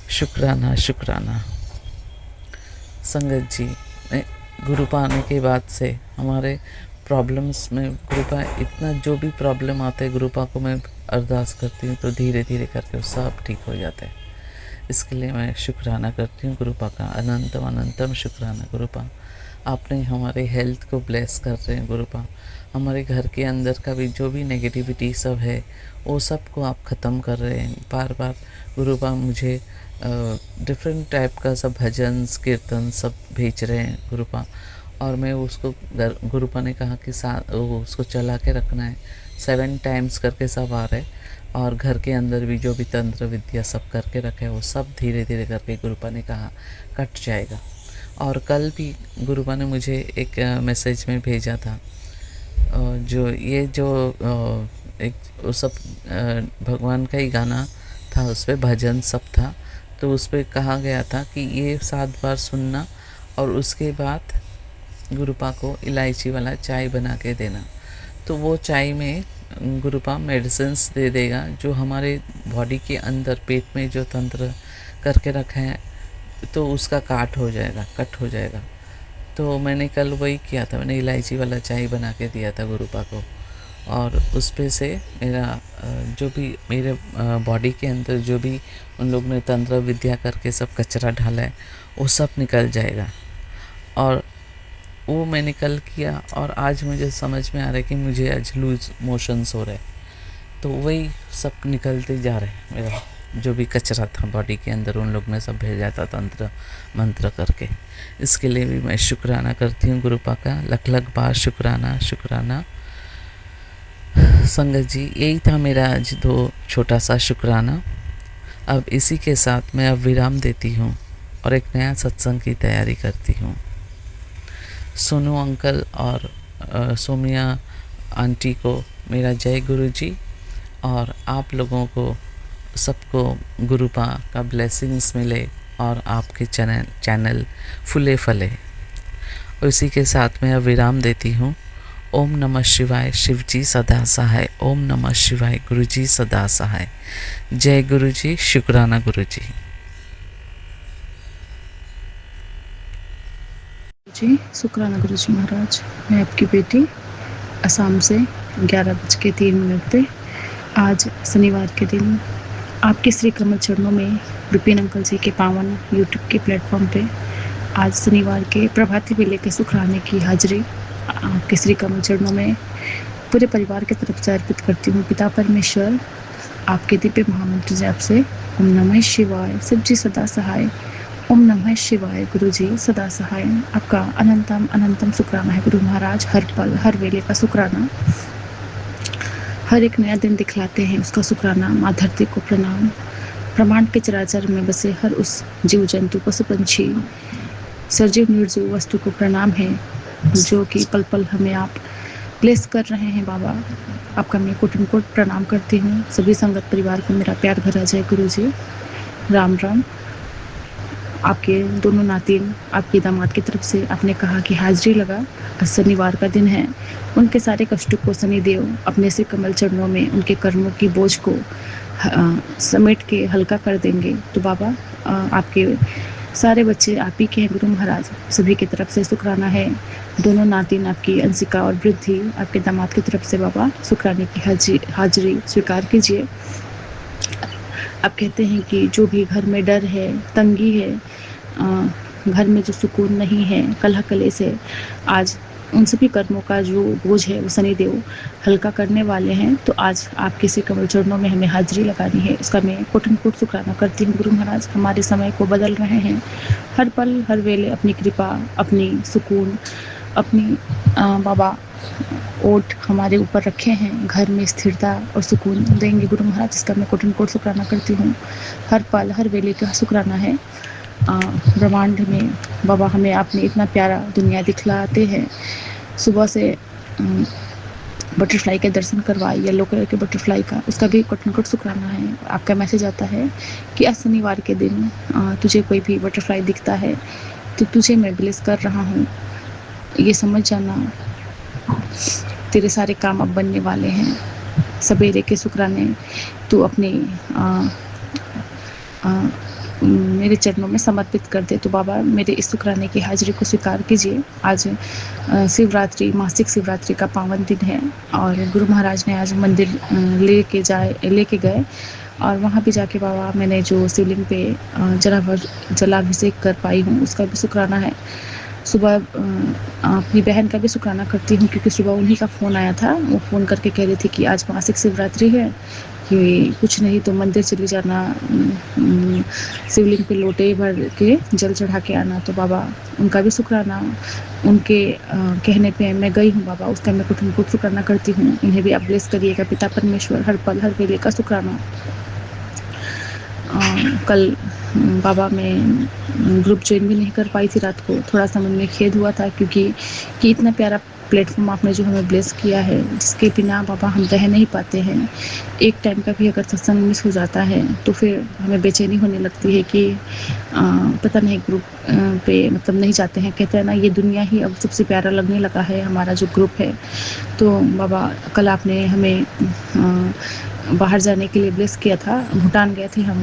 शुक्राना शुक्राना। संगत जी, गुरुपा आने के बाद से हमारे प्रॉब्लम्स में गुरुपा इतना जो भी प्रॉब्लम आते हैं गुरुपा को मैं अरदास करती हूँ तो धीरे धीरे करके सब ठीक हो जाता है। इसके लिए मैं शुक्राना करती हूँ गुरुपा का। अनंतम अनंतम शुक्राना गुरुपा। आपने हमारे हेल्थ को ब्लेस कर रहे हैं गुरुपा। हमारे घर के अंदर का भी जो भी नेगेटिविटी सब है वो सब को आप ख़त्म कर रहे हैं। बार बार गुरुपा मुझे डिफरेंट टाइप का सब भजन कीर्तन सब भेज रहे हैं गुरुपा, और मैं उसको गुरुपा ने कहा कि उसको चला के रखना है। 7 टाइम्स करके सब आ रहे, और घर के अंदर भी जो भी तंत्र विद्या सब करके रखे है वो सब धीरे धीरे करके गुरुपा ने कहा कट जाएगा। और कल भी गुरुपा ने मुझे एक मैसेज में भेजा था, जो एक वो सब भगवान का ही गाना था, उस पर भजन सब था। तो उस पर कहा गया था कि ये 7 बार सुनना और उसके बाद गुरुपा को इलायची वाला चाय बना के देना। तो वो चाय में गुरुपा मेडिसिन्स दे देगा जो हमारे बॉडी के अंदर पेट में जो तंत्र करके रखे हैं तो उसका कट हो जाएगा। तो मैंने कल वही किया था, मैंने इलायची वाला चाय बना के दिया था गुरुपा को, और उस पे से मेरा जो भी मेरे बॉडी के अंदर जो भी उन लोग ने तंत्र विद्या करके सब कचरा डाला है वो सब निकल जाएगा। और वो मैंने कल किया और आज मुझे समझ में आ रहा है कि मुझे आज लूज मोशंस हो रहे हैं, तो वही सब निकलते जा रहे हैं। मेरा जो भी कचरा था बॉडी के अंदर उन लोग ने सब भेजा था तंत्र मंत्र करके। इसके लिए भी मैं शुक्राना करती हूँ गुरुपा का। लख लख बार शुक्राना शुक्राना। संगत जी, यही था मेरा आज 2 छोटा सा शुक्राना। अब इसी के साथ मैं अब विराम देती हूँ और एक नया सत्संग की तैयारी करती हूँ। सोनू अंकल और सोमिया आंटी को मेरा जय गुरु जी, और आप लोगों को सबको गुरुपा का ब्लेसिंग्स मिले और आपके चैनल फूले फले। और इसी के साथ मैं अब विराम देती हूँ। ओम नमः शिवाय शिवजी सदा सहाय। ओम नमः शिवाय गुरुजी सदा सहाय। जय गुरुजी, शुक्राना गुरुजी। जी शुक्राना गुरुजी महाराज। मैं आपकी बेटी असम से 11:03 पे आज शनिवार के दिन आपके श्री कमल चरणों में विपिन अंकल जी के पावन यूट्यूब के प्लेटफॉर्म पे आज शनिवार के प्रभाती बेले के शुक्राने की हाजिरी आपके श्री कमल चरणों में पूरे परिवार की तरफ से अर्पित करती हूँ। पिता परमेश्वर आपके दिव्य महामंत्र जाप से ओम नमः शिवाय शिवजी सदा सहाय। ओम नमः शिवाय गुरुजी सदा सहाय। आपका अनंतम अनंतम शुक्राना है गुरु महाराज। हर पल हर वेले का शुक्राना, हर एक नया दिन दिखलाते हैं उसका शुक्राना। माँ धरती को प्रणाम। ब्रह्मांड के चराचर में बसे हर उस जीव जंतु पशु पंछी सजीव निर्जीव वस्तु को प्रणाम है जो कि पल पल हमें आप ब्लेस कर रहे हैं। बाबा आपका मैं कोटि कोट प्रणाम करती हूँ। सभी संगत परिवार को मेरा प्यार भरा जय गुरु जी। राम राम। आपके दोनों नातिन आपके दामाद की तरफ से आपने कहा कि हाजिरी लगा, आज शनिवार का दिन है। उनके सारे कष्टों को शनिदेव अपने से कमल चरणों में उनके कर्मों की बोझ को समेट के हल्का कर देंगे। तो बाबा आपके सारे बच्चे आप ही के हैं गुरु महाराज। सभी की तरफ से शुक्राना है। दोनों नातिन आपकी अंशिका और वृद्धि आपके दामाद की तरफ से बाबा शुक्राने की हाजिरी स्वीकार कीजिए। आप कहते हैं कि जो भी घर में डर है, तंगी है, घर में जो सुकून नहीं है, कलह कलेश है, आज उन सभी कर्मों का जो बोझ है वो शनिदेव हल्का करने वाले हैं। तो आज आप किसी कमल चरणों में हमें हाजिरी लगानी है, उसका मैं कोटन कोट शुक्राना करती हूँ गुरु महाराज। हमारे समय को बदल रहे हैं, हर पल हर वेले अपनी कृपा, अपनी सुकून, अपनी बाबा ओट हमारे ऊपर रखे हैं। घर में स्थिरता और सुकून देंगे गुरु महाराज, इसका मैं कोटन कोट शुक्राना करती हूँ। हर पल हर वेले का शुक्राना है। ब्रह्मांड में बाबा हमें आपने इतना प्यारा दुनिया दिखलाते हैं। सुबह से बटरफ्लाई के दर्शन करवाए, येलो कलर के बटरफ्लाई का, उसका भी कोटन कोट शुक्राना है। आपका मैसेज आता है कि आज शनिवार के दिन तुझे कोई भी बटरफ्लाई दिखता है तो तुझे मैं ब्लेस कर रहा हूँ। ये समझ जाना तेरे सारे काम अब बनने वाले हैं। सवेरे के शुक्राने तू अपने मेरे चरणों में समर्पित कर दे। तो बाबा मेरे इस शुक्राने की हाजिरी को स्वीकार कीजिए। आज शिवरात्रि, मासिक शिवरात्रि का पावन दिन है और गुरु महाराज ने आज मंदिर लेके गए और वहाँ भी जाके बाबा मैंने जो शिवलिंग पे जलाभिषेक कर पाई हूँ उसका भी शुक्राना है। सुबह अपनी बहन का भी शुक्राना करती हूँ क्योंकि सुबह उन्हीं का फ़ोन आया था। वो फ़ोन करके कह रही थी कि आज मासिक शिवरात्रि है, कि कुछ नहीं तो मंदिर चली जाना, शिवलिंग पे लोटे भर के जल चढ़ा के आना। तो बाबा उनका भी शुक्राना, उनके कहने पे मैं गई हूँ बाबा, उसका मैं कुछ उनको शुक्राना करती हूँ। इन्हें भी आप ब्लेस करिएगा पिता परमेश्वर। हर पल हर वेले का शुक्राना। कल बाबा मैं ग्रुप ज्वाइन भी नहीं कर पाई थी रात को, थोड़ा सा मन में खेद हुआ था क्योंकि कि इतना प्यारा प्लेटफॉर्म आपने जो हमें ब्लेस किया है जिसके बिना बाबा हम रह नहीं पाते हैं। एक टाइम का भी अगर सत्संग मिस हो जाता है तो फिर हमें बेचैनी होने लगती है कि पता नहीं ग्रुप पे मतलब नहीं जाते हैं। कहते हैं ना ये दुनिया ही अब सबसे प्यारा लगने लगा है हमारा जो ग्रुप है। तो बाबा कल आपने हमें बाहर जाने के लिए ब्लेस किया था। भूटान गए थे हम,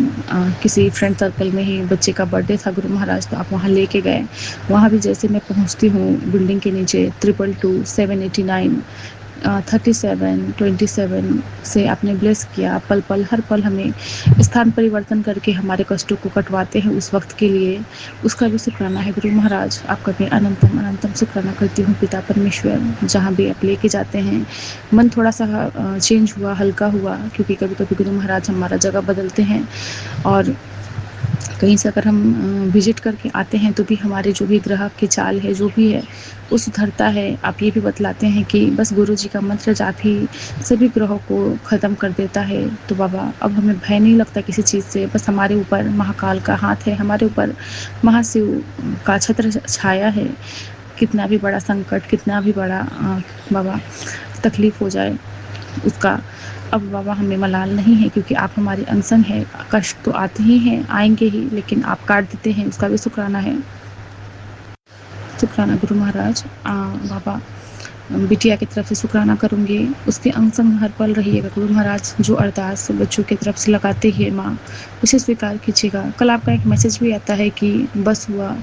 किसी फ्रेंड सर्कल में ही बच्चे का बर्थडे था गुरु महाराज, तो आप वहाँ लेके गए। वहाँ भी जैसे मैं पहुँचती हूँ बिल्डिंग के नीचे 222 789 37 27 से आपने ब्लेस किया। पल पल हर पल हमें स्थान परिवर्तन करके हमारे कष्टों को कटवाते हैं उस वक्त के लिए, उसका भी शुक्राना है गुरु महाराज। आपका मैं अनंतम अनंतम शुक्राना करती हूँ पिता परमेश्वर। जहाँ भी आप लेके जाते हैं मन थोड़ा सा चेंज हुआ, हल्का हुआ, क्योंकि कभी कभी गुरु महाराज हमारा जगह बदलते हैं और कहीं से अगर हम विजिट करके आते हैं तो भी हमारे जो भी ग्रह की चाल है जो भी है वो सुधरता है। आप ये भी बतलाते हैं कि बस गुरु जी का मंत्र जाप ही सभी ग्रहों को ख़त्म कर देता है। तो बाबा अब हमें भय नहीं लगता किसी चीज़ से, बस हमारे ऊपर महाकाल का हाथ है, हमारे ऊपर महाशिव का छत्र छाया है। कितना भी बड़ा संकट, कितना भी बड़ा बाबा तकलीफ़ हो जाए उसका अब बाबा हमें मलाल नहीं है, क्योंकि आप हमारे अंग संग हैं। कष्ट तो आते ही हैं, आएंगे ही, लेकिन आप काट देते हैं, उसका भी शुक्राना है। शुक्राना गुरु महाराज। बाबा बिटिया की तरफ से शुक्राना करूँगी। उसके अंग संग हर पल रहिएगा गुरु महाराज। जो अरदास बच्चों की तरफ से लगाते ही है माँ, उसे स्वीकार कीजिएगा। कल आपका एक मैसेज भी आता है कि बस हुआ,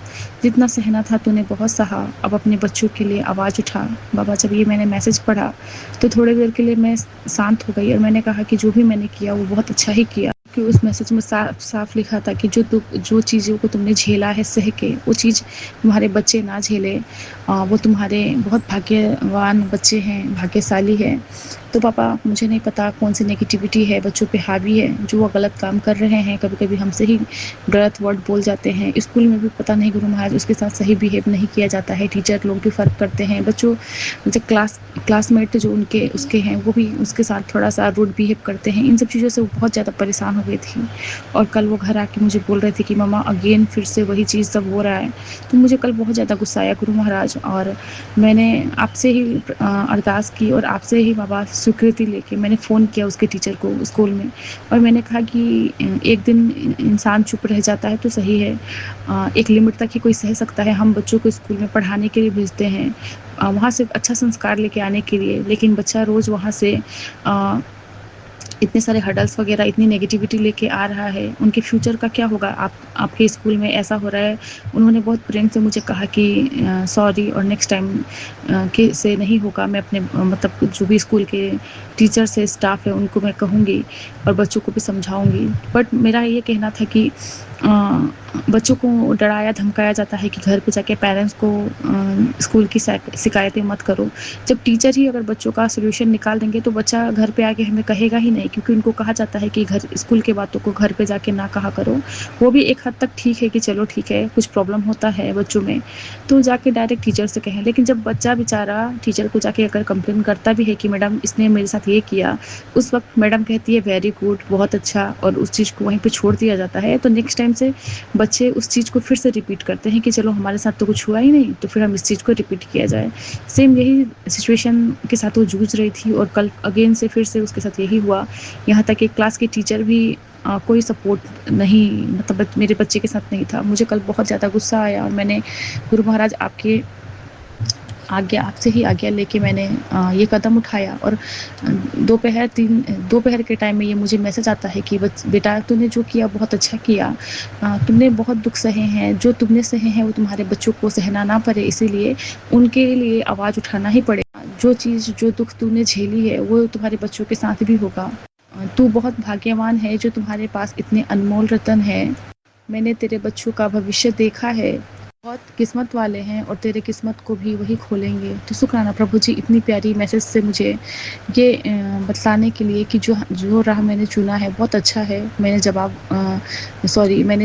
जितना सहना था तूने बहुत सहा, अब अपने बच्चों के लिए आवाज़ उठा। बाबा, जब ये मैंने मैसेज पढ़ा तो थोड़ी देर के लिए मैं शांत हो गई और मैंने कहा कि जो भी मैंने किया वो बहुत अच्छा ही किया। कि उस मैसेज में साफ साफ लिखा था कि जो चीज़ों को तुमने झेला है सह के, वो चीज़ तुम्हारे बच्चे ना झेले। वो तुम्हारे बहुत भाग्यवान बच्चे हैं, भाग्यशाली हैं। तो पापा, मुझे नहीं पता कौन सी नेगेटिविटी है बच्चों पे हावी है, जो वो गलत काम कर रहे हैं। कभी कभी हमसे ही गलत वर्ड बोल जाते हैं। स्कूल में भी पता नहीं गुरु महाराज उसके साथ सही बिहेव नहीं किया जाता है। टीचर लोग भी फ़र्क करते हैं। बच्चों जो क्लासमेट जो उनके उसके हैं, वो भी उसके साथ थोड़ा सा रूड बिहेव करते हैं। इन सब चीज़ों से वो बहुत ज़्यादा परेशान हो गई थी। और कल वो घर आके मुझे बोल रहे थे कि मम्मा अगेन फिर से वही चीज़ सब हो रहा है। तो मुझे कल बहुत ज़्यादा गुस्सा आया गुरु महाराज, और मैंने आपसे ही अरदास की और आपसे ही बाबा स्वीकृति लेके मैंने फ़ोन किया उसके टीचर को स्कूल में। और मैंने कहा कि एक दिन इंसान चुप रह जाता है तो सही है, एक लिमिट तक ही कोई सह सकता है। हम बच्चों को स्कूल में पढ़ाने के लिए भेजते हैं, वहाँ से अच्छा संस्कार लेके आने के लिए, लेकिन बच्चा रोज़ वहाँ से इतने सारे हर्डल्स वगैरह, इतनी नेगेटिविटी लेके आ रहा है। उनके फ्यूचर का क्या होगा? आपके स्कूल में ऐसा हो रहा है। उन्होंने बहुत प्रेम से मुझे कहा कि सॉरी, और नेक्स्ट टाइम के से नहीं होगा। मैं अपने मतलब जो भी स्कूल के टीचर्स है, स्टाफ है, उनको मैं कहूँगी और बच्चों को भी समझाऊँगी। बट मेरा ये कहना था कि बच्चों को डराया धमकाया जाता है कि घर पे जाके पेरेंट्स को स्कूल की शिकायतें मत करो। जब टीचर ही अगर बच्चों का सोल्यूशन निकाल देंगे तो बच्चा घर पे आके हमें कहेगा ही नहीं, क्योंकि उनको कहा जाता है कि घर स्कूल के बातों को घर पे जाके ना कहा करो। वो भी एक हद तक ठीक है कि चलो ठीक है, कुछ प्रॉब्लम होता है बच्चों में तो जाके डायरेक्ट टीचर से कहें। लेकिन जब बच्चा बेचारा टीचर को जाके अगर कंप्लेन करता भी है कि मैडम इसने मेरे साथ ये किया, उस वक्त मैडम कहती है वेरी गुड, बहुत अच्छा, और उस चीज़ को वहीं पे छोड़ दिया जाता है, तो नेक्स्ट टाइम से बच्चे उस चीज़ को फिर से रिपीट करते हैं कि चलो हमारे साथ तो कुछ हुआ ही नहीं, तो फिर हम इस चीज़ को रिपीट किया जाए। सेम यही सिचुएशन के साथ वो जूझ रही थी और कल अगेन से फिर से उसके साथ यही हुआ। यहाँ तक कि क्लास के टीचर भी कोई सपोर्ट नहीं, मतलब मेरे बच्चे के साथ नहीं था। मुझे कल बहुत ज़्यादा गुस्सा आया और मैंने गुरु महाराज आपके आज्ञा, आपसे ही आज्ञा लेके मैंने ये कदम उठाया। और दोपहर के टाइम में ये मुझे मैसेज आता है कि बेटा तूने जो किया बहुत अच्छा किया, तुमने बहुत दुख सहे हैं, जो तुमने सहे हैं वो तुम्हारे बच्चों को सहना ना पड़े, इसीलिए उनके लिए आवाज़ उठाना ही पड़ेगा। जो दुख तूने झेली है वो तुम्हारे बच्चों के साथ भी होगा। तू बहुत भाग्यवान है जो तुम्हारे पास इतने अनमोल रतन है। मैंने तेरे बच्चों का भविष्य देखा है, बहुत किस्मत वाले हैं और तेरे किस्मत को भी वही खोलेंगे। तो शुक्राना प्रभु जी, इतनी प्यारी मैसेज से मुझे ये बतलाने के लिए कि जो राह मैंने चुना है बहुत अच्छा है। मैंने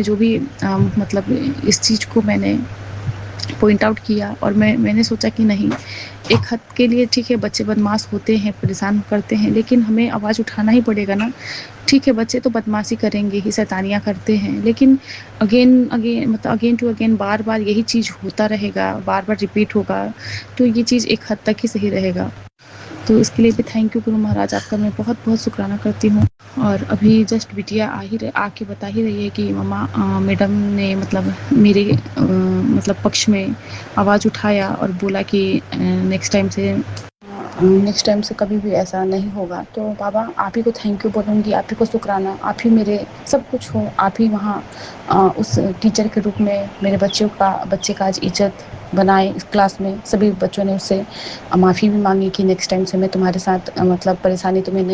जो भी मतलब इस चीज़ को मैंने पॉइंट आउट किया और मैंने सोचा कि नहीं, एक हद के लिए ठीक है, बच्चे बदमाश होते हैं, परेशान करते हैं, लेकिन हमें आवाज़ उठाना ही पड़ेगा ना। ठीक है, बच्चे तो बदमाशी करेंगे ही, शैतानियाँ करते हैं, लेकिन अगेन टू अगेन बार बार यही चीज़ होता रहेगा, बार बार रिपीट होगा, तो ये चीज़ एक हद तक ही सही रहेगा। तो इसके लिए भी थैंक यू गुरु महाराज, आपका मैं बहुत बहुत शुक्राना करती हूँ। और अभी जस्ट बिटिया आके बता ही रही है कि मम्मा मैडम ने मतलब मेरे मतलब पक्ष में आवाज़ उठाया और बोला कि नेक्स्ट टाइम से कभी भी ऐसा नहीं होगा। तो बाबा, आप ही को थैंक यू बोलूँगी, आप ही को शुक्राना, आप ही मेरे सब कुछ हो। आप ही वहाँ उस टीचर के रूप में मेरे बच्चे का आज इज्जत बनाए। इस क्लास में सभी बच्चों ने उससे माफ़ी भी मांगी कि नेक्स्ट टाइम से मैं तुम्हारे साथ मतलब परेशानी तुम्हें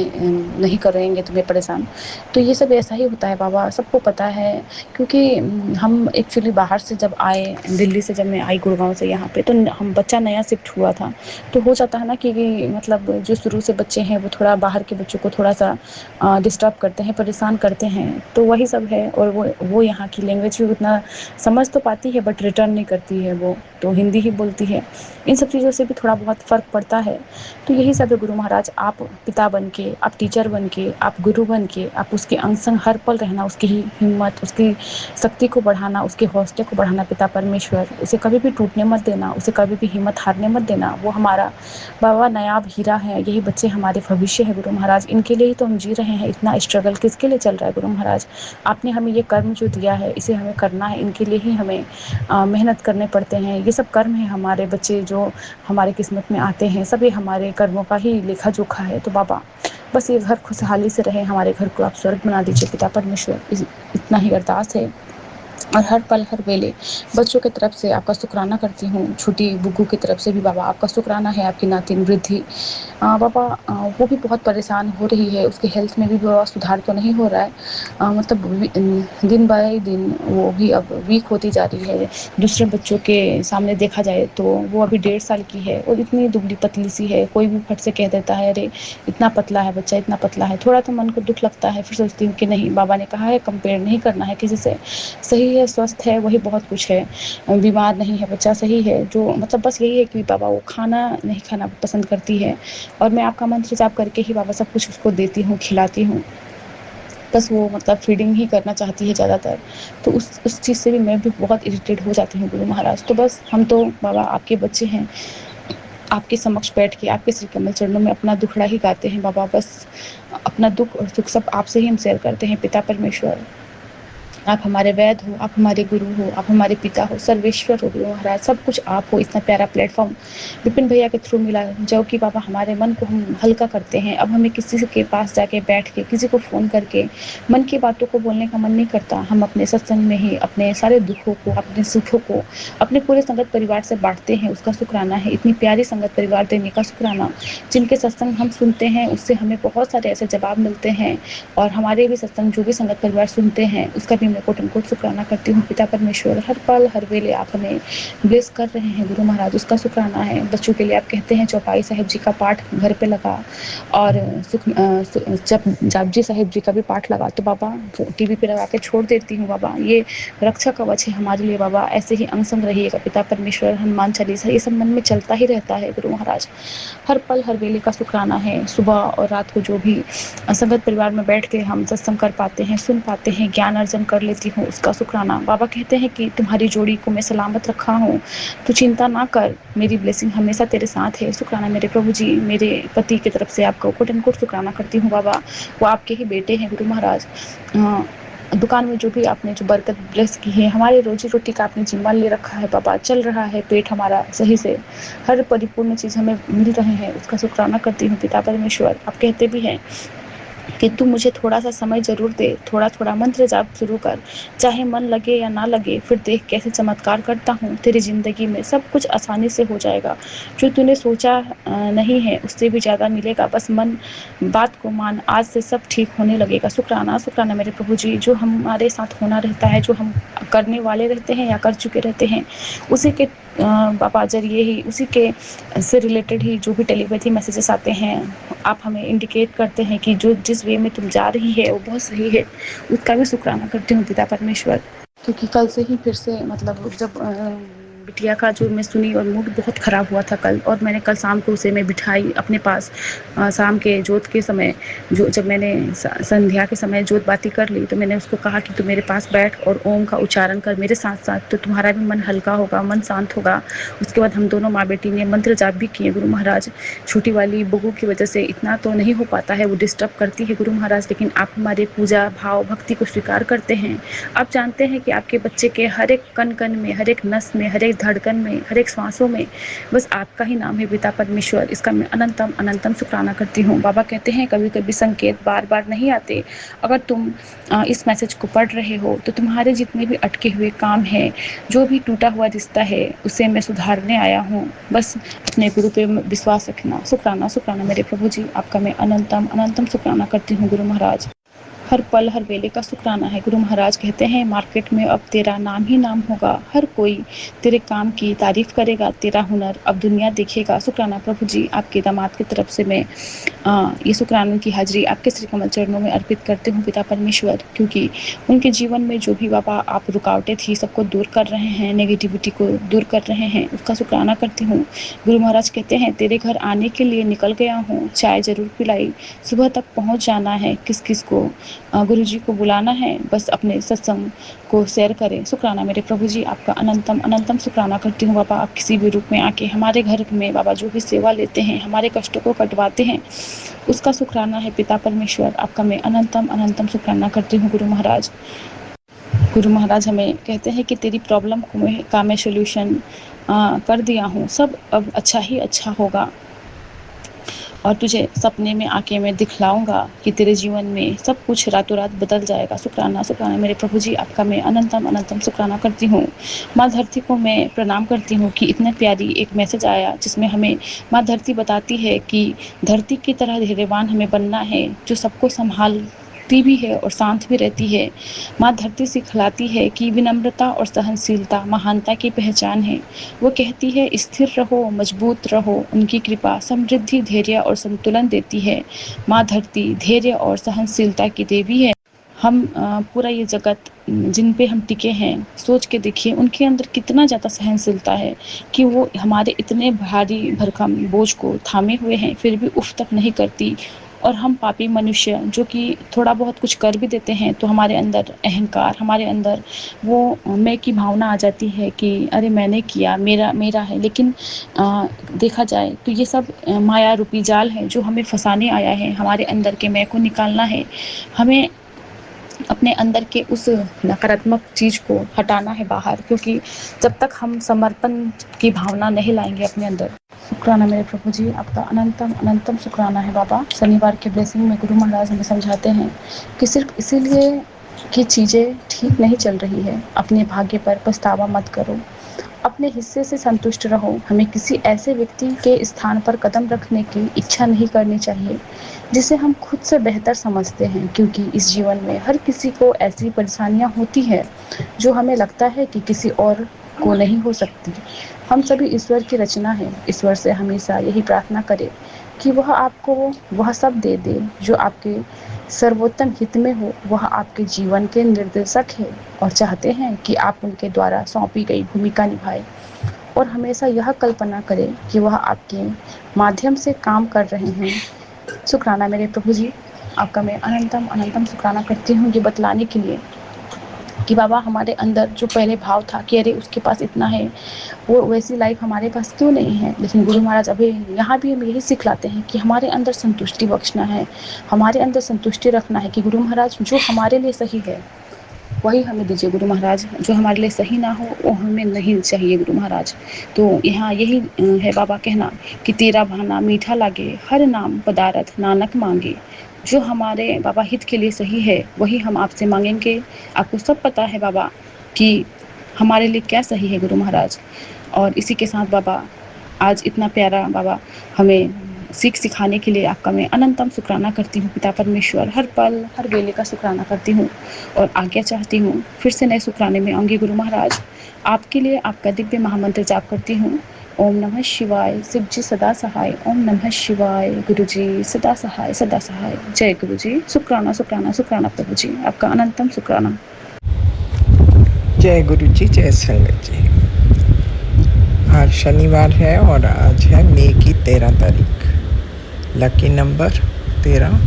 नहीं करेंगे, तुम्हें परेशान। तो ये सब ऐसा ही होता है बाबा, सबको पता है। क्योंकि हम एक्चुअली बाहर से जब आए, दिल्ली से जब मैं आई गुड़गांव से यहाँ पे, तो हम बच्चा नया शिफ्ट हुआ था, तो हो जाता है ना कि मतलब जो शुरू से बच्चे हैं वो थोड़ा बाहर के बच्चों को थोड़ा सा डिस्टर्ब करते हैं, परेशान करते हैं, तो वही सब है। और वो यहाँ की लैंग्वेज भी उतना समझ तो पाती है बट रिटर्न नहीं करती है, वो तो हिंदी ही बोलती है। इन सब चीज़ों से भी थोड़ा बहुत फ़र्क पड़ता है। तो यही सब है गुरु महाराज, आप पिता बन के, आप टीचर बन के, आप गुरु बन के, आप उसके अंग संग हर पल रहना, उसकी हिम्मत, उसकी शक्ति को बढ़ाना, उसके हौसले को बढ़ाना। पिता परमेश्वर उसे कभी भी टूटने मत देना, उसे कभी भी हिम्मत हारने मत देना। वो हमारा बाबा नायाब हीरा है। यही बच्चे हमारे भविष्य है गुरु महाराज, इनके लिए ही तो हम जी रहे हैं। इतना स्ट्रगल किसके लिए चल रहा है गुरु महाराज? आपने हमें ये कर्म जो दिया है इसे हमें करना है, इनके लिए ही हमें मेहनत करने पड़ते हैं। ये ये सब कर्म है, हमारे बच्चे जो हमारे किस्मत में आते हैं सब ये हमारे कर्मों का ही लेखा जोखा है। तो बाबा बस ये घर खुशहाली से रहे, हमारे घर को आप स्वर्ग बना दीजिए पिता परमेश्वर, इतना ही अरदास है। और हर पल हर वेले बच्चों की तरफ से आपका शुक्राना करती हूँ, छोटी बुग्गू की तरफ से भी बाबा आपका शुक्राना है, आपकी नातिन वृद्धि बाबा वो भी बहुत परेशान हो रही है, उसके हेल्थ में भी बाबा सुधार तो नहीं हो रहा है, मतलब दिन बाय दिन वो भी अब वीक होती जा रही है। दूसरे बच्चों के सामने देखा जाए तो वो अभी 1.5 साल की है और इतनी दुबली पतली सी है, कोई भी फट से कह देता है अरे इतना पतला है बच्चा, इतना पतला है, थोड़ा तो मन को दुख लगता है। फिर सोचती हूँ कि नहीं, बाबा ने कहा है कंपेयर नहीं करना है किसी से, सही है स्वस्थ है वही बहुत कुछ है, बीमार नहीं है बच्चा, सही है। जो मतलब बस यही है कि बाबा वो खाना नहीं खाना पसंद करती है और मैं आपका मंत्र जाप करके ही बाबा सब कुछ उसको देती हूँ, खिलाती हूँ, बस वो मतलब फीडिंग ही करना चाहती है ज़्यादातर। तो उस चीज़ से भी मैं भी बहुत इरिटेट हो जाती हूँ गुरु महाराज। तो बस हम तो बाबा आपके बच्चे हैं, आपके समक्ष बैठ के आपके श्री कमल चरणों में अपना दुखड़ा ही गाते हैं बाबा, बस अपना दुख और सुख सब आपसे ही हम शेयर करते हैं पिता परमेश्वर। आप हमारे वैद हो, आप हमारे गुरु हो, आप हमारे पिता हो, सर्वेश्वर हो गुरु महाराज, सब कुछ आप हो। इतना प्यारा प्लेटफॉर्म विपिन भैया के थ्रू मिला जो कि बाबा हमारे मन को हम हल्का करते हैं। अब हमें किसी के पास जाके बैठ के किसी को फ़ोन करके मन की बातों को बोलने का मन नहीं करता। हम अपने सत्संग में ही अपने सारे दुखों को, अपने सुखों को अपने पूरे संगत परिवार से बांटते हैं, उसका शुक्राना है। इतनी प्यारी संगत परिवार देने का शुक्राना, जिनके सत्संग हम सुनते हैं उससे हमें बहुत सारे ऐसे जवाब मिलते हैं और हमारे भी सत्संग जो भी संगत परिवार सुनते हैं उसका भी मैं कोट अनकोट शुक्राना करती हूँ पिता परमेश्वर। हर पल हर वेले आप हमें ब्लेस कर रहे हैं गुरु महाराज, उसका शुक्राना है। बच्चों के लिए आप कहते हैं चौपाई साहिब जी का पाठ घर पे लगा और जब जापजी साहिब जी का भी पाठ लगा तो बाबा टीवी पे लगा के छोड़ देती हूँ बाबा। ये रक्षा कवच है हमारे लिए बाबा, ऐसे ही अंग संग रहिएगा पिता परमेश्वर। हनुमान चालीसा ये सब मन में चलता ही रहता है गुरु महाराज। हर पल हर वेले का शुक्राना है। सुबह और रात को जो भी संगत परिवार में बैठ के हम सत्संग कर पाते हैं, सुन पाते हैं, ज्ञान अर्जन कर लेती हूँ, उसका शुक्राना। बाबा कहते हैं कि तुम्हारी जोड़ी को मैं सलामत रखा हूँ, तो चिंता ना कर, मेरी ब्लेसिंग हमेशा तेरे साथ है। शुक्राना मेरे प्रभु जी, मेरे पति की तरफ से आपका कोट एंड कोट शुक्राना करती हूँ बाबा। वो आपके ही बेटे हैं गुरु महाराज। दुकान में जो भी आपने जो बरकत ब्लेस की है, हमारी रोजी रोटी का आपने जिम्मा ले रखा है बाबा, चल रहा है पेट हमारा सही से, हर परिपूर्ण चीज़ हमें मिल रहे हैं, उसका शुक्राना करती हूँ पिता परमेश्वर। आप कहते भी हैं कि तू मुझे थोड़ा सा समय ज़रूर दे, थोड़ा थोड़ा मंत्र जाप शुरू कर, चाहे मन लगे या ना लगे, फिर देख कैसे चमत्कार करता हूँ तेरी ज़िंदगी में, सब कुछ आसानी से हो जाएगा। जो तूने सोचा नहीं है उससे भी ज़्यादा मिलेगा, बस मन बात को मान, आज से सब ठीक होने लगेगा। शुक्राना शुक्राना मेरे प्रभु जी, जो हमारे साथ होना रहता है, जो हम करने वाले रहते हैं या कर चुके रहते हैं, उसी के बाबा जरिए ही, उसी के से रिलेटेड ही जो भी टेलीपैथी मैसेजेस आते हैं, आप हमें इंडिकेट करते हैं कि जो जिस वे में तुम जा रही है वो बहुत सही है, उसका भी शुक्राना करती हूँ पिता परमेश्वर। क्योंकि कल से ही फिर से मतलब जब बिटिया का जो मैं सुनी और मूड बहुत ख़राब हुआ था कल, और मैंने कल शाम को उसे मैं बिठाई अपने पास, शाम के जोत के समय, जो जब मैंने संध्या के समय जोत बाती कर ली तो मैंने उसको कहा कि तू मेरे पास बैठ और ओम का उच्चारण कर मेरे साथ साथ, तो तुम्हारा भी मन हल्का होगा, मन शांत होगा। उसके बाद हम दोनों माँ बेटी ने मंत्र जाप भी किए गुरु महाराज। छोटी वाली बहू की वजह से इतना तो नहीं हो पाता है, वो डिस्टर्ब करती है गुरु महाराज, लेकिन आप हमारे पूजा भाव भक्ति को स्वीकार करते हैं। आप जानते हैं कि आपके बच्चे के हर एक कण कण में, हर एक नस में, हर एक धड़कन में, हर एक सांसों में बस आपका ही नाम है पिता परमेश्वर। इसका मैं अनंतम अनंतम शुक्राना करती हूँ। बाबा कहते हैं कभी कभी संकेत बार बार नहीं आते, अगर तुम इस मैसेज को पढ़ रहे हो तो तुम्हारे जितने भी अटके हुए काम हैं, जो भी टूटा हुआ रिश्ता है, उसे मैं सुधारने आया हूँ, बस अपने गुरु पे विश्वास रखना। शुक्राना शुक्राना मेरे प्रभु जी, आपका मैं अनंतम अनंतम शुक्राना करती हूँ गुरु महाराज। हर पल हर वेले का शुक्राना है गुरु महाराज। कहते हैं मार्केट में अब तेरा नाम ही नाम होगा, हर कोई तेरे काम की तारीफ करेगा, तेरा हुनर अब दुनिया देखेगा। शुक्राना प्रभु जी, आपके दामाद की तरफ से मैं ये शुक्राना की हाजिरी आपके श्री कमल चरणों में अर्पित करते हूँ पिता परमेश्वर, क्योंकि उनके जीवन में जो भी बाबा आप रुकावटें थी सबको दूर कर रहे हैं, नेगेटिविटी को दूर कर रहे हैं, उसका शुक्राना करती हूँ। गुरु महाराज कहते हैं तेरे घर आने के लिए निकल गया हूँ, चाय ज़रूर पिलाई, सुबह तक पहुँच जाना है, किस किस को गुरु जी को बुलाना है, बस अपने सत्संग को शेयर करें। शुक्राना मेरे प्रभु जी, आपका अनंतम अनंतम शुक्राना करती हूँ बाबा। आप किसी भी रूप में आके हमारे घर में बाबा जो भी सेवा लेते हैं, हमारे कष्टों को कटवाते हैं, उसका शुक्राना है पिता परमेश्वर। आपका मैं अनंतम अनंतम शुक्राना करती हूँ गुरु महाराज। गुरु महाराज हमें कहते हैं कि तेरी प्रॉब्लम का मैं सोल्यूशन कर दिया हूँ, सब अब अच्छा ही अच्छा होगा और तुझे सपने में आके मैं दिखलाऊँगा कि तेरे जीवन में सब कुछ रातों रात बदल जाएगा। शुक्राना, शुक्राना मेरे प्रभु जी, आपका मैं अनंतम अनंतम शुक्राना करती हूँ। माँ धरती को मैं प्रणाम करती हूँ कि इतनी प्यारी एक मैसेज आया जिसमें हमें माँ धरती बताती है कि धरती की तरह धैर्यवान हमें बनना है, जो सबको सँभालती भी है और शांत भी रहती है। माँ धरती सिखलाती है कि विनम्रता और सहनशीलता महानता की पहचान है। वो कहती है स्थिर रहो, मजबूत रहो, उनकी कृपा समृद्धि, धैर्य और संतुलन देती है। माँ धरती धैर्य और सहनशीलता की देवी है। हम पूरा ये जगत जिन पे हम टिके हैं, सोच के देखिए उनके अंदर कितना ज़्यादा सहनशीलता है कि वो हमारे इतने भारी भरकम बोझ को थामे हुए हैं, फिर भी उफ़ तक नहीं करती। और हम पापी मनुष्य जो कि थोड़ा बहुत कुछ कर भी देते हैं तो हमारे अंदर अहंकार, हमारे अंदर वो मैं की भावना आ जाती है कि अरे मैंने किया, मेरा मेरा है। लेकिन देखा जाए तो ये सब माया रूपी जाल है जो हमें फंसाने आया है, हमारे अंदर के मैं को निकालना है। हमें अपने अंदर के उस नकारात्मक चीज़ को हटाना है बाहर, क्योंकि जब तक हम समर्पण की भावना नहीं लाएंगे अपने अंदर। शुक्राना मेरे प्रभु जी, आपका अनंतम अनंतम शुक्राना है बाबा। शनिवार के ब्लेसिंग में गुरु महाराज हमें समझाते हैं कि सिर्फ इसीलिए कि चीज़ें ठीक नहीं चल रही है, अपने भाग्य पर पछतावा मत करो, अपने हिस्से से संतुष्ट रहो। हमें किसी ऐसे व्यक्ति के स्थान पर कदम रखने की इच्छा नहीं करनी चाहिए जिसे हम खुद से बेहतर समझते हैं, क्योंकि इस जीवन में हर किसी को ऐसी परेशानियां होती है जो हमें लगता है कि किसी और को नहीं हो सकती। हम सभी ईश्वर की रचना है। ईश्वर से हमेशा यही प्रार्थना करें कि वह आपको वह सब दे दे जो आपके सर्वोत्तम हित में हो। वह आपके जीवन के निर्देशक है और चाहते हैं कि आप उनके द्वारा सौंपी गई भूमिका निभाएं, और हमेशा यह कल्पना करें कि वह आपके माध्यम से काम कर रहे हैं। शुक्राना मेरे प्रभु जी, आपका मैं अनंतम अनंतम शुक्राना करती हूँ ये बतलाने के लिए कि बाबा हमारे अंदर जो पहले भाव था कि अरे उसके पास इतना है, वो वैसी लाइफ हमारे पास क्यों नहीं है। लेकिन गुरु महाराज अभी यहाँ भी हम यही सिखलाते हैं कि हमारे अंदर संतुष्टि बख्शना है, हमारे अंदर संतुष्टि रखना है कि गुरु महाराज जो हमारे लिए सही है वही हमें दीजिए गुरु महाराज, जो हमारे लिए सही ना हो वो हमें नहीं चाहिए गुरु महाराज। तो यहाँ यही है बाबा कहना कि तेरा भाना मीठा लागे, हर नाम पदारथ नानक मांगे। जो हमारे बाबा हित के लिए सही है वही हम आपसे मांगेंगे। आपको सब पता है बाबा कि हमारे लिए क्या सही है गुरु महाराज। और इसी के साथ बाबा आज इतना प्यारा बाबा हमें सीख सिखाने के लिए आपका मैं अनंतम शुक्राना करती हूँ। पिता परमेश्वर हर पल हर वेले का शुक्राना करती हूँ और आज्ञा चाहती हूँ। फिर से नए शुक्राने में आऊँगी गुरु महाराज। आपके लिए आपका दिव्य महामंत्र जाप करती हूँ। ओम नमः शिवाय, शिव जी सदा सहाय। ओम नमः शिवाय, गुरु जी सदा सहाय सदा सहाय। जय गुरु जी। शुक्राना शुक्राना शुक्राना प्रभु जी, आपका अनंतम शुक्राना। जय गुरु जी, जय संगत जी। आज शनिवार है और आज है मई की 13 तारीख, लकी नंबर 13।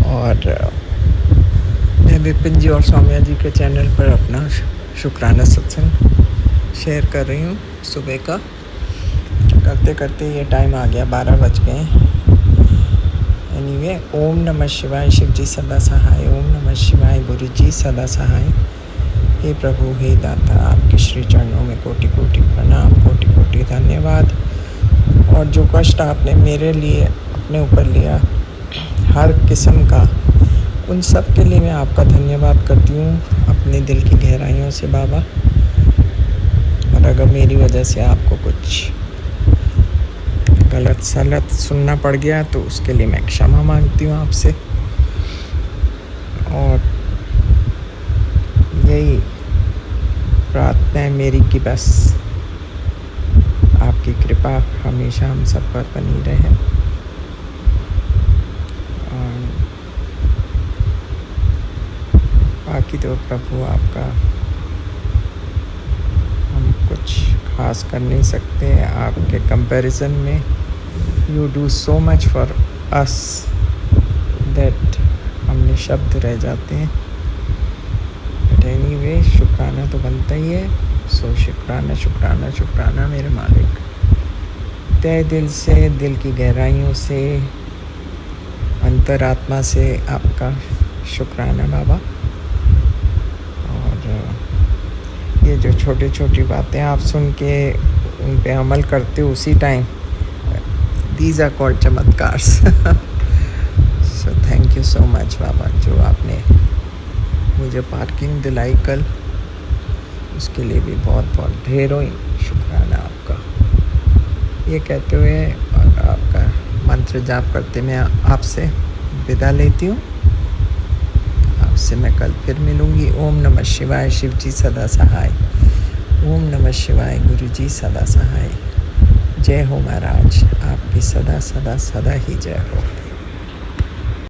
और मैं विपिन जी और सौम्या जी के चैनल पर अपना शुक्राना सत्संग शेयर कर रही हूँ। सुबह का करते करते ये टाइम आ गया, 12 बज गए। एनीवे, ओम नमः शिवाय, शिव जी सदा सहाय। ओम नमः शिवाय, गुरु जी सदा सहाय। हे प्रभु, हे दाता, आपके श्री चरणों में कोटि कोटि प्रणाम, कोटि कोटि धन्यवाद। और जो कष्ट आपने मेरे लिए अपने ऊपर लिया, हर किस्म का, उन सब के लिए मैं आपका धन्यवाद करती हूँ अपने दिल की गहराइयों से बाबा। और अगर मेरी वजह से आपको कुछ गलत सलत सुनना पड़ गया तो उसके लिए मैं क्षमा मांगती हूँ आपसे। और यही प्रार्थना है मेरी कि बस आपकी कृपा हमेशा हम सब पर बनी रहे। और बाकी तो प्रभु आपका हम कुछ खास कर नहीं सकते। आपके कंपैरिजन में you do so much for us that हमने शब्द रह जाते हैं। बट एनीवे, शुक्राना तो बनता ही है। सो शुक्राना शुक्राना शुक्राना मेरे मालिक। तहे दिल से, दिल की गहराइयों से, अंतरात्मा से आपका शुक्राना बाबा। और ये जो छोटी छोटी बातें आप सुन के उन पे अमल करते हो उसी time, these are called chamatkar. So thank you so much Baba, जो आपने मुझे पार्किंग दिलाई कल, उसके लिए भी बहुत बहुत ढेरों ही शुक्राना आपका। ये कहते हुए और आपका मंत्र जाप करते मैं आपसे विदा लेती हूँ। आपसे मैं कल फिर मिलूँगी। ओम नमः शिवाय, शिव जी सदा सहाय। ओम नमः शिवाय, गुरु जी सदा सहाय। जय हो महाराज, आपकी सदा सदा सदा ही जय हो।